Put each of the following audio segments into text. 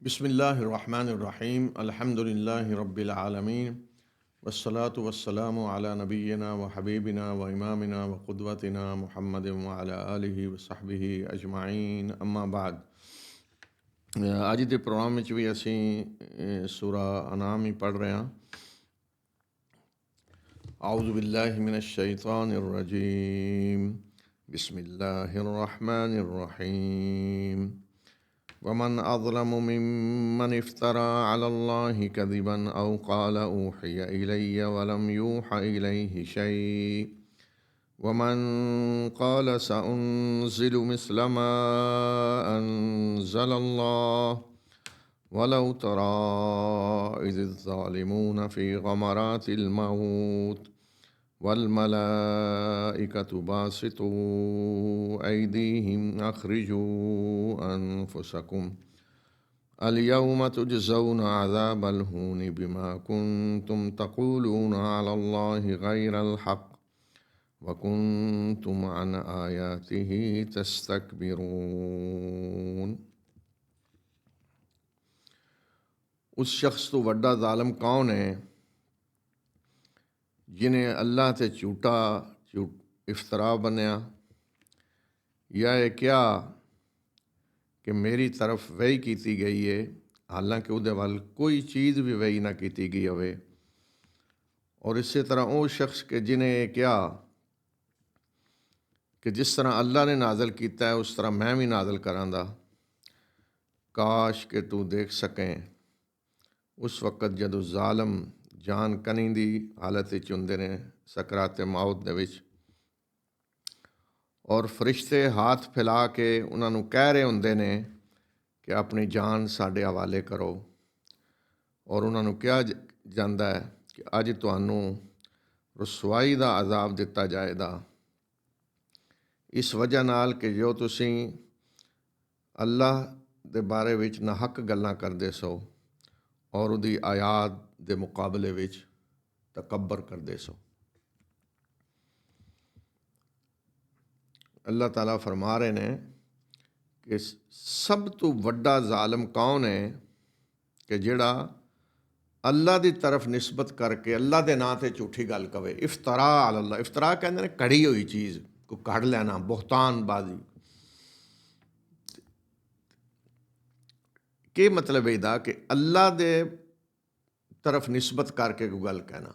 बिस्मिल्लाहिर्रहमानिर्रहीम अल्हम्दुलिल्लाहि रब्बिल आलमीन वस्सलातु वस्सलामु अला नबिय्यिना व हबीबिना व इमामिना व क़ुदवतिना मुहम्मदिन व अला आलिहि व सहबिहि अजमाइन अम्मा बाद। ਅੱਜ ਦੇ ਪ੍ਰੋਗਰਾਮ ਵਿੱਚ ਵੀ ਅਸੀਂ ਸੂਰਾ ਅਨਾਮ ਹੀ ਪੜ੍ਹ ਰਹੇ ਹਾਂ। ਆਊਜ਼ੁ ਬਿੱਲਾਹਿ ਮਿਨਸ਼ ਸ਼ੈਤਾਨਿਰ ਰਜੀਮ ਬਿਸਮਿल्लाहिर रहमानिर रहीम वमन अज़लम मिम्मन इफ्तरा अलल्लाहि कज़िबन औ क़ाल ऊहिय इलय्य वलम यूहा इलैहि शै वमन क़ाल सउन्ज़िलु मिस्ल मा अन्ज़लल्लाह वलौ तरा इज़्ज़ालिमून फ़ी ग़मरातिल मौत वल्मलाइकतु बासितू ऐदीहिम अख़रिजू अनफुसकुम अलयौम तुजज़ौन अज़ाबल हूनि बिमा कुन्तुम तक़ूलून अलल्लाहि गैरल हक़ व कुन्तुम अन आयातिहि तस्तकबिरून। उस शख्स तो वड्डा ज़ालिम कौन है जिन्हें अल्लाह से झूठा इफ्तरा बनया, या है क्या कि मेरी तरफ वही की गई है हालांकि उहदे वाल कोई चीज़ भी वही ना की गई होवे। और इसी तरह वो शख्स के जिन्हें क्या कि जिस तरह अल्लाह ने नाजल किया है उस तरह मैं भी नाजल करांदा। काश के तू देख सकें उस वक़्त जदों ज़ालम जान कनी दी हालत विच हुंदे ने, सकराते मौत दे विच, और फरिश्ते हाथ फैला के उन्होंने कह रहे होंदे ने कि अपनी जान साडे हवाले करो। और उन्होंने कहा जाता है कि अज तुहानू रसवाई का अजाब दिता जाएगा इस वजह नाल कि जो तुसी अल्लाह दे बारे विच नाहक गल्लां करदे सो और उहदी आयात दे मुकाबले विच तकब्बर करदे सो। अल्लाह ताला फरमा रहे ने कि सब तो वड्डा ज़ालिम कौन है कि जिहड़ा अल्लाह की तरफ निस्बत करके अल्लाह के नाँ से झूठी गल कवे। इफ्तरा अल्लाह, इफ्तरा कहते हैं कड़ी हुई चीज़ को कढ़ लेना, बोहतानबाजी। के मतलब ਇਹਦਾ कि अल्लाह के तरफ निस्बत करके कोई गल कहना,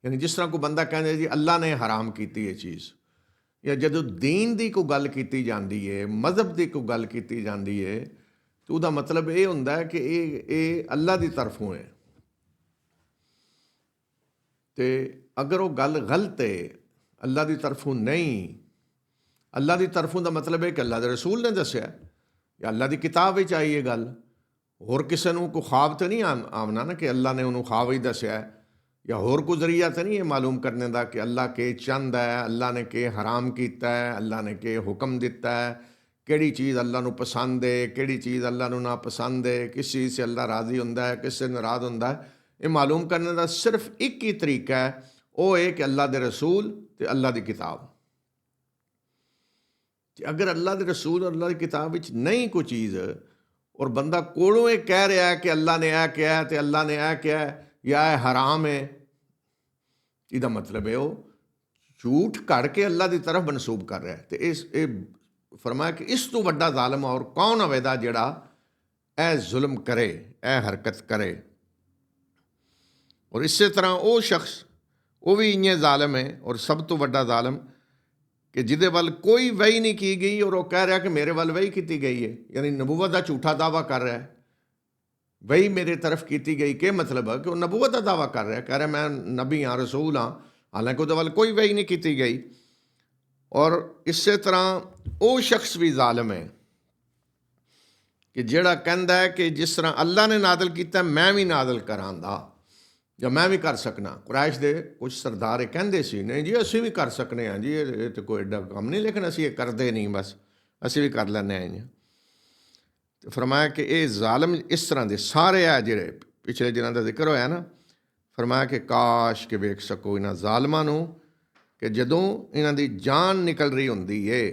यानी जिस तरह कोई बंदा कहता जी अल्लाह ने हराम की ये चीज़, या जदों दीन की कोई गल की जाती है, मजहब की कोई गल की जाती है, तो उसका मतलब ये होंदा है कि ये अल्लाह की तरफों है। तो अगर वो गल गलत है, अल्लाह की तरफों नहीं, अल्लाह की तरफों का मतलब है कि अल्लाह के रसूल ने दसिया या अल्लाह की किताब में आई ये गल, होर किसी को कोई ख्वाब तो नहीं आमना ना कि अल्लाह ने उन्होंने ख्वाब ही दसिया है, या होर कोई जरिया तो नहीं है मालूम करने का कि अल्लाह के चंद है, अल्लाह ने के हराम किया है, अल्लाह ने के हुक्म दिता है, किहड़ी चीज़ अल्लाह नू पसंद है, किहड़ी चीज़ अल्लाह नू ना पसंद है, किस चीज़ से अल्लाह राज़ी हुंदा है, किस से नाराज़ हुंदा है। ये मालूम करने का सिर्फ एक ही तरीका है, वो है कि अल्लाह के रसूल तो अल्लाह की किताब। अगर अल्लाह के रसूल और अल्लाह की किताब में नहीं कोई चीज़ और बंदा कोलों ये कह रहा है कि अल्लाह ने यह किया है तो अल्लाह ने यह किया है या यह हराम है, इसका मतलब है वो झूठ कढ़ के अल्लाह की तरफ मनसूब कर रहा है। तो इस फरमाया कि इस तो वड्डा जालिम और कौन होवेगा जिहड़ा ए जुल्म करे, ए हरकत करे। और इस तरह वो शख्स वो भी इं जालिम है और सब तो वड्डा जालिम कि जिदे वाल कोई वही नहीं की गई और वो कह रहा कि मेरे वाल वही की गई है, यानी नबूवत का झूठा दावा कर रहा है, वही मेरे तरफ की गई। के मतलब है कि वो नबूवत का दावा कर रहा है, कह रहा मैं नबी हाँ, रसूल हाँ, हालांकि उसदे वाल कोई वही नहीं की गई। और इस तरह वो शख्स भी जालिम है कि जिहड़ा कहता है कि जिस तरह अल्लाह ने नादल किया मैं भी नादल करांदा या मैं भी कर सकना। कुरैश दे कुछ सरदार कहते सी नहीं जी असी भी कर सकने हाँ जी, ये तो कोई एडा काम नहीं, लेकिन असी ये करते नहीं, बस असी भी कर लैने हैं। तो फरमाया कि ये जालिम इस तरह के सारे है जिहड़े पिछले दिनों का जिक्र होया ना, फरमाया कि काश के वेख सको इन्हां जालिमां नूं कि जदों इन्हां दी जान निकल रही हुंदी है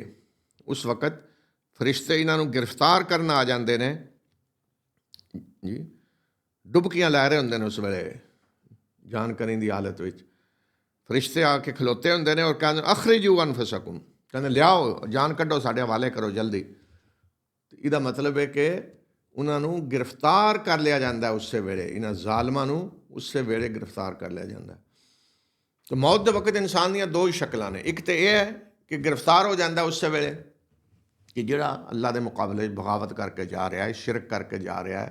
उस वक़्त फरिश्ते इन्हां नूं गिरफ्तार करन आ जांदे ने जी डुबकियां लै रहे होंगे ने उस वेले जान करने की हालत में फरिश्ते आके खलोते होंगे ने और कहते अखरिजू अनफसकुम, कहते लियाओ जान कढ़ो साढ़े हवाले करो जल्दी। ਇਹਦਾ मतलब है कि उन्होंने गिरफ्तार कर लिया जाता है उस वेले, इन्होंने जालमां उस वेले गिरफ्तार कर लिया जाता है। तो मौत के वक्त इंसान दी दो ही शक्लां ने, एक तो यह है कि गिरफ्तार हो जाता है उस वेले कि जिहड़ा अल्लाह के मुकाबले बगावत करके जा रहा है, शिरक करके जा रहा है,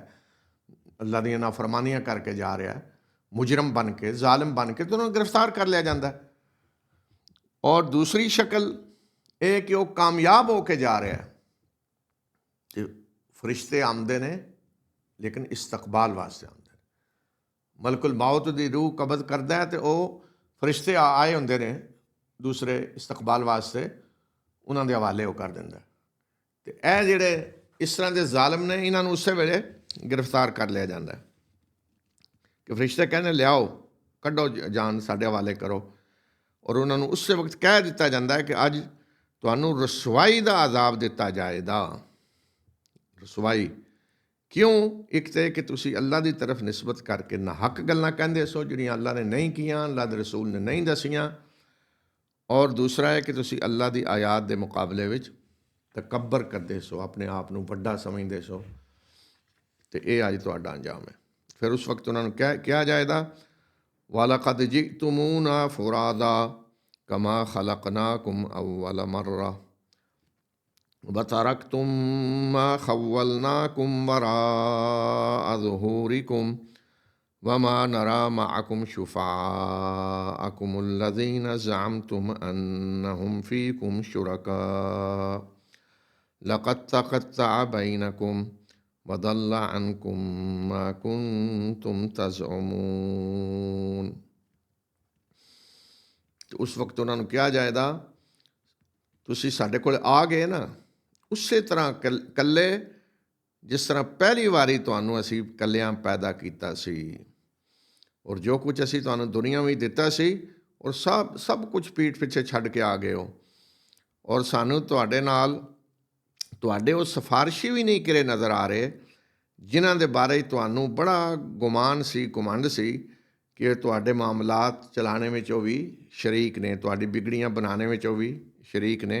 अल्लाह दी नाफरमानियां करके जा रहा है, मुजरम बन के जालिम बन के, तो उन्होंने गिरफ्तार कर लिया जाता है। और दूसरी शक्ल यह कि वह कामयाब होके जा रहा है, तो फरिश्ते आमदे ने लेकिन इस्तकबाल वास्ते आमदे ने। मलकुल मौत की रूह कबज करता है तो वह फरिश्ते आए होंगे ने दूसरे इस्तकबाल वास्ते, उन्होंने हवाले वो कर देंगे। तो यह जोड़े इस तरह के जालिम ने, इन्होंने उस वेले गिरफ्तार कर लिया जाता है कि फरिश्ते कहने लियाओ कढ़ो जान साढ़े हवाले करो। और उन्होंने उस वक्त कह दिता जाता है कि अज तुहानू रसवाई का आजाब दिता जाएगा। रसवाई क्यों? एक तो कि तुसी अल्लाह की तरफ निस्बत करके ना हक गल्लां कहंदे सो जिहड़ियां अल्लाह ने नहीं कियां, अल्लाह के रसूल ने नहीं दसियां। और दूसरा है कि तुसी अल्लाह की आयात के मुकाबले विच तकबर करते सो, अपने आप को वड्डा समझते सो। तो ये अज तुहाडा अंजाम है। फिर उस वक्त उन्होंने कहा जाएगा वालकद जितुमूना फुरादा कमा खलकनाकुम अव्वल मर्रा वतरक्तुम मा खव्वलनाकुम वराअ ज़ुहूरिकुम वमा नरा मअकुम शुफ़ाअकुमुल्लज़ीना ज़अमतुम अन्नहुम फ़ीकुम शुरका लक़द तक़त्तअ बैनकुम वदल्ल अन्कुम मा कुन्तुम तज़अमून। तो उस वक्त उन्होंने कहा जाएगा तुसी साढ़े कोल आ गए ना, उस तरह कल्ले जिस तरह पहली बारी तुहानू असी कल्लियां पैदा किया सी, और जो कुछ असी तुहानू दुनिया में दिता सी, और सब कुछ पीठ पिछे छड़ के आ गए हो। और सानू तुहाडे नाल तुहाडे वो सिफारशी भी नहीं किरे नज़र आ रहे जिन्हां दे बारे तुहानू बड़ा गुमान सी, घुमंड सी कि तुहाडे मामलात चलाने में भी शरीक ने, तुहाडी बिगड़ियां बनाने में भी शरीक ने।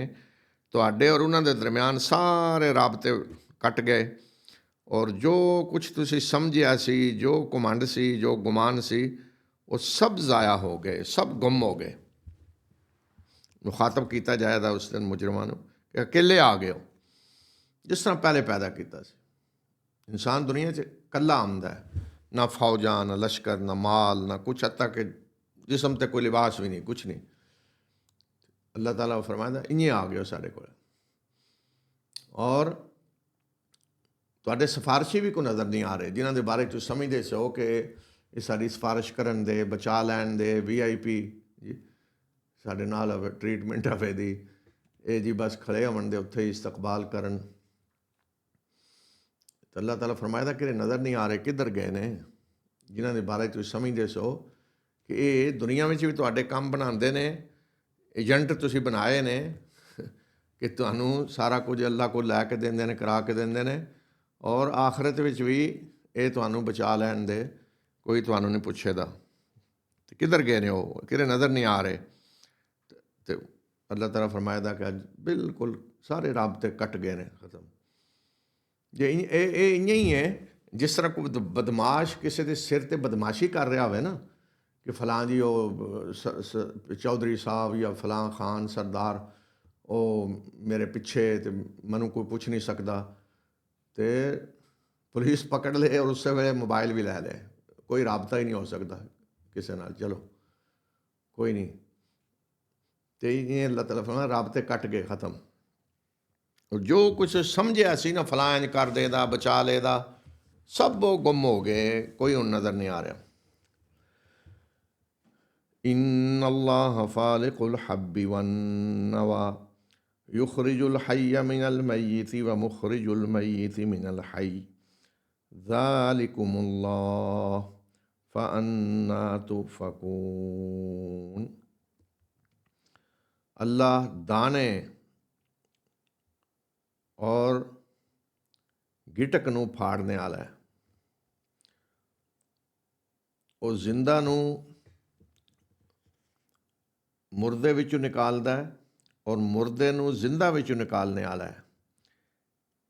तुहाडे और उन्हां दे दरम्यान सारे राबते कट गए, और जो कुछ तुसी समझिया सी, जो घुमंड सी, जो गुमान सी, वो सब ज़ाया हो गए, सब गुम हो गए। मुखातब किया जाएगा उस दिन मुजरमां नूं कि अकेले आ गए हो, जिस तरह पहले पैदा किया सी। इंसान दुनिया च कल्ला आमदा है, ना फौजां, ना लश्कर, ना माल, ना कुछ, हत्ता कि जिसम ते कोई लिबास भी नहीं, कुछ नहीं। अल्लाह ताला फरमांदा इ'यां आ गए हो साढ़े कोल, और तुहाडे सिफारशी भी कोई नज़र नहीं आ रहे जिन्हां दे बारे तुसीं समझदे सो कि ये साडी सिफारिश करन दे, बचा लैन दे, VIP जी साढ़े नाल ट्रीटमेंट आवे दी, ये जी बस खड़े होवन दे उत्थे ही इस्तकबाल करन। तो अल्लाह ताला फरमाएदा कि नज़र नहीं आ रहे किधर गए ने जिन्हां दे बारे तुसीं समझदे सो कि ये दुनिया में भी तुहाडे काम बनाते ने, एजेंट तुसीं बनाए ने कि तुहानू सारा कुछ अल्लाह को लैके देंदे ने, करा के देंदे ने, और आखरत विच भी ये तुहानू बचा लैन दे, कोई तुहानू नहीं पुछेदा तो किधर गए ने, वो कि नज़र नहीं आ रहे। तो अल्लाह ताला फरमाएदा कि अज बिल्कुल सारे राबते कट गए ने, खत्म। जे इ'यां ही है जिस तरह कोई बदमाश किसी के सिर ते बदमाशी कर रहा हो ना, कि फलां जी वो चौधरी साहब या फलां खान सरदार वो मेरे पिछे तो मैनू कोई पुछ नहीं सकता, तो पुलिस पकड़ ले और उस वे मोबाइल भी लै ले, कोई राबता ही नहीं हो सकता किसी नाल, चलो कोई नहीं। तो ये अल्लाह ताला फरमांदा राबते कट गए, खत्म। और जो कुछ समझिया सी ना फलां इंज कर देदा, बचा लेदा, सब वो गुम हो गए, कोई हुण नज़र नहीं आ रहा। इन्नल्लाह फालिकुल हब्बि वन्नवा युखरिजुल हय्य मिनल मय्यिति व मुखरिजुल मय्यिति मिनल हय्य ज़ालिकुमुल्लाह फ़अन्ना तुफ़कून। अल्लाह दाने और गिटक नूं फाड़ने वाला है। ਉਹ ਜ਼ਿੰਦਾ ਨੂੰ ਮੁਰਦੇ ਵਿੱਚੋਂ ਨਿਕਾਲਦਾ ਹੈ ਔਰ ਮੁਰਦੇ ਨੂੰ ਜ਼ਿੰਦਾ ਵਿੱਚੋਂ ਨਿਕਾਲਣੇ ਵਾਲਾ ਹੈ।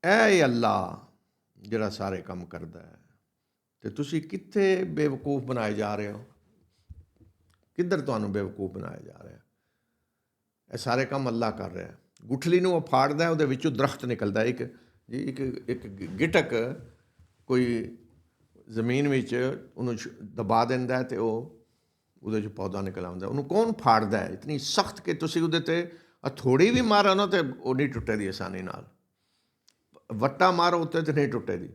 ਇਹ ਅੱਲਾ ਜਿਹੜਾ ਸਾਰੇ ਕੰਮ ਕਰਦਾ ਹੈ। ਤੇ ਤੁਸੀਂ ਕਿੱਥੇ ਬੇਵਕੂਫ ਬਣਾਏ ਜਾ ਰਹੇ ਹੋ? ਕਿੱਧਰ ਤੁਹਾਨੂੰ ਬੇਵਕੂਫ ਬਣਾਇਆ ਜਾ ਰਿਹਾ? ਇਹ ਸਾਰੇ ਕੰਮ ਅੱਲਾ ਕਰ ਰਿਹਾ। ਗੁਠਲੀ ਨੂੰ ਉਹ ਫਾੜਦਾ, ਉਹਦੇ ਵਿੱਚੋਂ ਦਰਖਤ ਨਿਕਲਦਾ। ਇੱਕ ਗਿਟਕ ਕੋਈ ਜ਼ਮੀਨ ਵਿੱਚ ਉਹਨੂੰ ਦਬਾ ਦਿੰਦਾ ਤੇ ਉਹਦੇ 'ਚ ਪੌਦਾ ਨਿਕਲ ਆਉਂਦਾ। ਉਹਨੂੰ ਕੌਣ ਫਾੜਦਾ ਹੈ? ਇਤਨੀ ਸਖਤ ਕਿ ਤੁਸੀਂ ਉਹਦੇ 'ਤੇ ਹਥੌੜੀ ਵੀ ਮਾਰੋ ਨਾ ਤੇ ਉਹ ਨਹੀਂ ਟੁੱਟੇਦੀ ਆਸਾਨੀ ਨਾਲ। ਵੱਟਾ ਮਾਰੋ ਉੱਤੇ ਤੇ ਨਹੀਂ ਟੁੱਟੇਦੀ।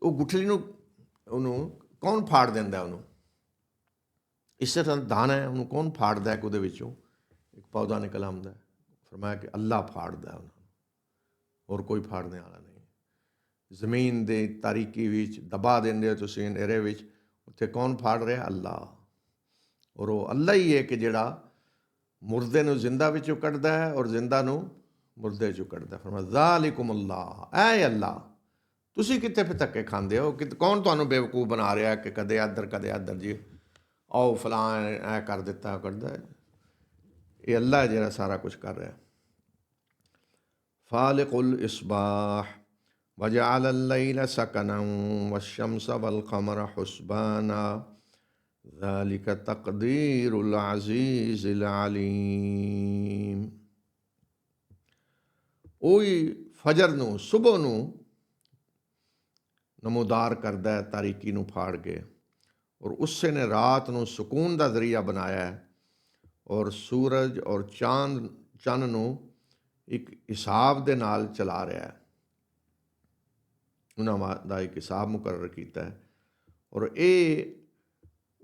ਉਹ ਗੁਠਲੀ ਨੂੰ ਉਹਨੂੰ ਕੌਣ ਫਾੜ ਦਿੰਦਾ? ਉਹਨੂੰ ਇਸੇ ਤਰ੍ਹਾਂ ਦਾਣਾ ਹੈ, ਉਹਨੂੰ ਕੌਣ ਫਾੜਦਾ ਕਿ ਉਹਦੇ ਵਿੱਚੋਂ ਇੱਕ ਪੌਦਾ ਨਿਕਲ ਆਉਂਦਾ? ਫਰਮਾਇਆ ਕਿ ਅੱਲਾ ਫਾੜਦਾ ਉਹਨਾਂ ਨੂੰ, ਹੋਰ ਕੋਈ ਫਾੜਨੇ ਵਾਲਾ ਨਹੀਂ। ਜ਼ਮੀਨ ਦੇ ਤਾਰੀਕੀ ਵਿੱਚ ਦਬਾ ਦਿੰਦੇ ਹੋ ਤੁਸੀਂ, ਹਨੇਰੇ ਵਿੱਚ, ਉੱਥੇ ਕੌਣ ਫਾੜ ਰਿਹਾ? ਅੱਲਾ। ਔਰ ਉਹ ਅੱਲਾ ਹੀ ਹੈ ਕਿ ਜਿਹੜਾ ਮੁਰਦੇ ਨੂੰ ਜ਼ਿੰਦਾ ਵਿੱਚੋਂ ਕੱਢਦਾ ਹੈ ਔਰ ਜ਼ਿੰਦਾ ਨੂੰ ਮੁਰਦੇ 'ਚੋਂ ਕੱਢਦਾ। ਫਰਮਾਇਆ ਜ਼ਾਲਿਕੁਮ ਅੱਲਾ, ਐ ਅੱਲਾ। ਤੁਸੀਂ ਕਿੱਥੇ ਫਿਰ ਧੱਕੇ ਖਾਂਦੇ ਹੋ? ਕੌਣ ਤੁਹਾਨੂੰ ਬੇਵਕੂਫ ਬਣਾ ਰਿਹਾ ਕਿ ਕਦੇ ਇੱਧਰ ਕਦੇ ਇੱਧਰ ਜੀ ਆਓ ਫਲਾਂ ਐ ਕਰ ਦਿੱਤਾ ਕਰਦਾ? ਇਹ ਅੱਲਾ ਜਿਹੜਾ ਸਾਰਾ ਕੁਛ ਕਰ ਰਿਹਾ। ਫਾਲਿਕੁਲ ਇਸਬਾਹ ਵਜਅਲ ਅੱਲੈਲ ਸਕਨਨ ਵੱਸ਼ਮਸ ਵਲਕਮਰ ਹੁਸਬਾਨਾ ذَلِكَ تَقْدِيرُ الْعَزِيزِ الْعَلِيمِ। ਉਹੀ ਫਜਰ ਨੂੰ, ਸੁਬਹ ਨੂੰ ਨਮੋਦਾਰ ਕਰਦਾ ਹੈ ਤਾਰੀਕੀ ਨੂੰ ਫਾੜ ਕੇ, ਔਰ ਉਸੇ ਨੇ ਰਾਤ ਨੂੰ ਸਕੂਨ ਦਾ ਜ਼ਰੀਆ ਬਣਾਇਆ ਹੈ ਔਰ ਸੂਰਜ ਔਰ ਚੰਨ ਨੂੰ ਇੱਕ ਹਿਸਾਬ ਦੇ ਨਾਲ ਚਲਾ ਰਿਹਾ ਹੈ। ਉਹਨਾਂ ਦਾ ਇੱਕ ਹਿਸਾਬ ਮੁਕਰਰ ਕੀਤਾ ਹੈ ਔਰ ਇਹ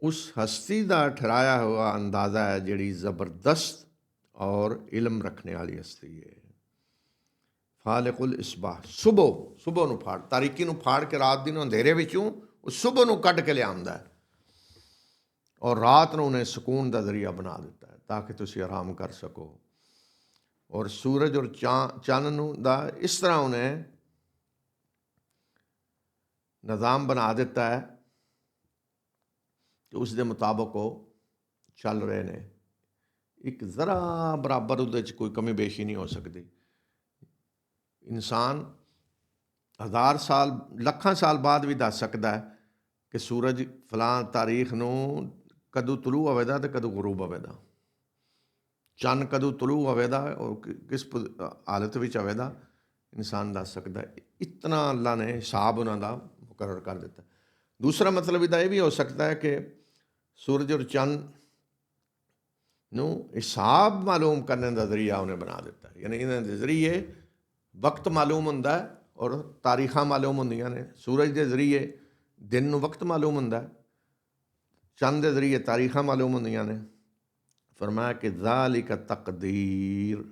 उस हस्ती का ठहराया हुआ अंदाज़ा है जिहड़ी ज़बरदस्त और इल्म रखने वाली हस्ती है। फालिकुल इसबाह, सुबह नूं फाड़, तारीकी नूं फाड़ के रात दिन अंधेरे विचों उस सुबह नूं कढ के लिआंदा है और रात नूं उन्हें सुकून का जरिया बना दिता है ताकि तुसीं आराम कर सको। और सूरज और चंद नूं दा इस तरह उन्हें निज़ाम बना दिता है कि उस दे मुताबिक वो चल रहे ने। एक ज़रा बराबर उहदे च कोई कमी बेशी नहीं हो सकती। इंसान 1000 साल ਲੱਖਾਂ साल बाद भी दस सकता है कि सूरज फलां तारीख नूं कदों तलू होवेगा तो कदों गुरूब होवेगा, चंद कदों तलू होवेगा और किस हालत में होवेगा, इंसान दस सकता है। इतना अल्लाह ने हिसाब उन्हां दा मुकर्रर कर दिता। दूसरा मतलब इहदा यह भी हो सकता है कि सूरज और चंद नूं हिसाब मालूम करने का जरिया उन्हें बना दिता, यानी इन्हां दे जरिए वक्त मालूम हुंदा है और तारीखां मालूम होंदियां ने। सूरज के जरिए दिन नूं वक्त मालूम हुंदा है, चंद के जरिए तारीखां मालूम होंदियां ने। फरमाया कि ज़ालिक तकदीर,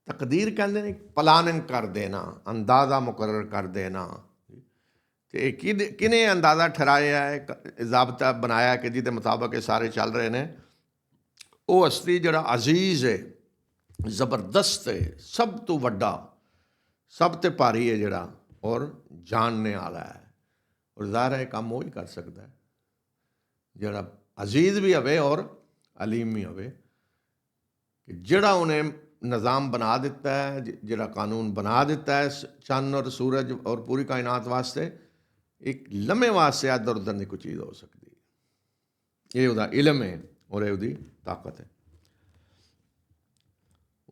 तकदीर कहते हैं प्लानिंग कर देना, अंदाज़ा मुकर्रर कर देना। कि किने अंदाज़ा ठहराया है, ज़ाबता बनाया कि जिहदे मुताबिक ये सारे चल रहे हैं? वो हस्ती जिहड़ा अजीज़ है, ज़बरदस्त है, सब तो वड्डा, सब तो भारी है जिहड़ा, और जानने वाला है। और ज़ाहिर है काम वो ही कर सकता है जिहड़ा अजीज़ भी होवे और अलीम भी होवे। कि जिहड़ा उन्हें निज़ाम बना दिता है, जिहड़ा कानून बना दिता है चंद और सूरज और पूरी कायनात वास्ते, एक लम्हे वास्ते इधर उधर नहीं कोई चीज़ हो सकती। ये उसदा इल्म है और ये उसदी ताकत है।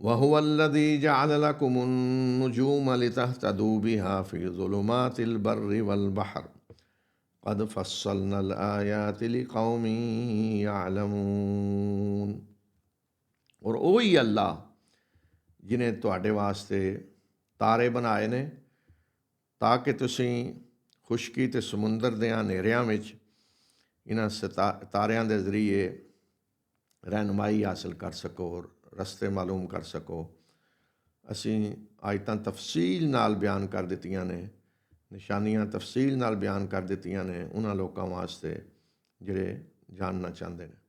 वहुव अल्लज़ी जअल लकुमुन नुजूम लितहतदू बिहा फ़ी ज़ुलुमातिल बर्रि वल बहर क़द फ़स्सलनल आयाति लिक़ौमिन यअलमून। और वही अल्लाह जिन्हें तुहाडे वास्ते तारे बनाए ने ताकि तुसीं खुशकी ते समुंदर दे हनेरियां विच इन्हां तारियां दे जरिए रहनुमाई हासिल कर सको और रस्ते मालूम कर सको। असीं आयतां तफसील नाल बयान कर दित्तियां ने, निशानियां तफसील नाल बयान कर दित्तियां ने उन्हां लोकां वास्ते जिहड़े जानना चाहते हैं।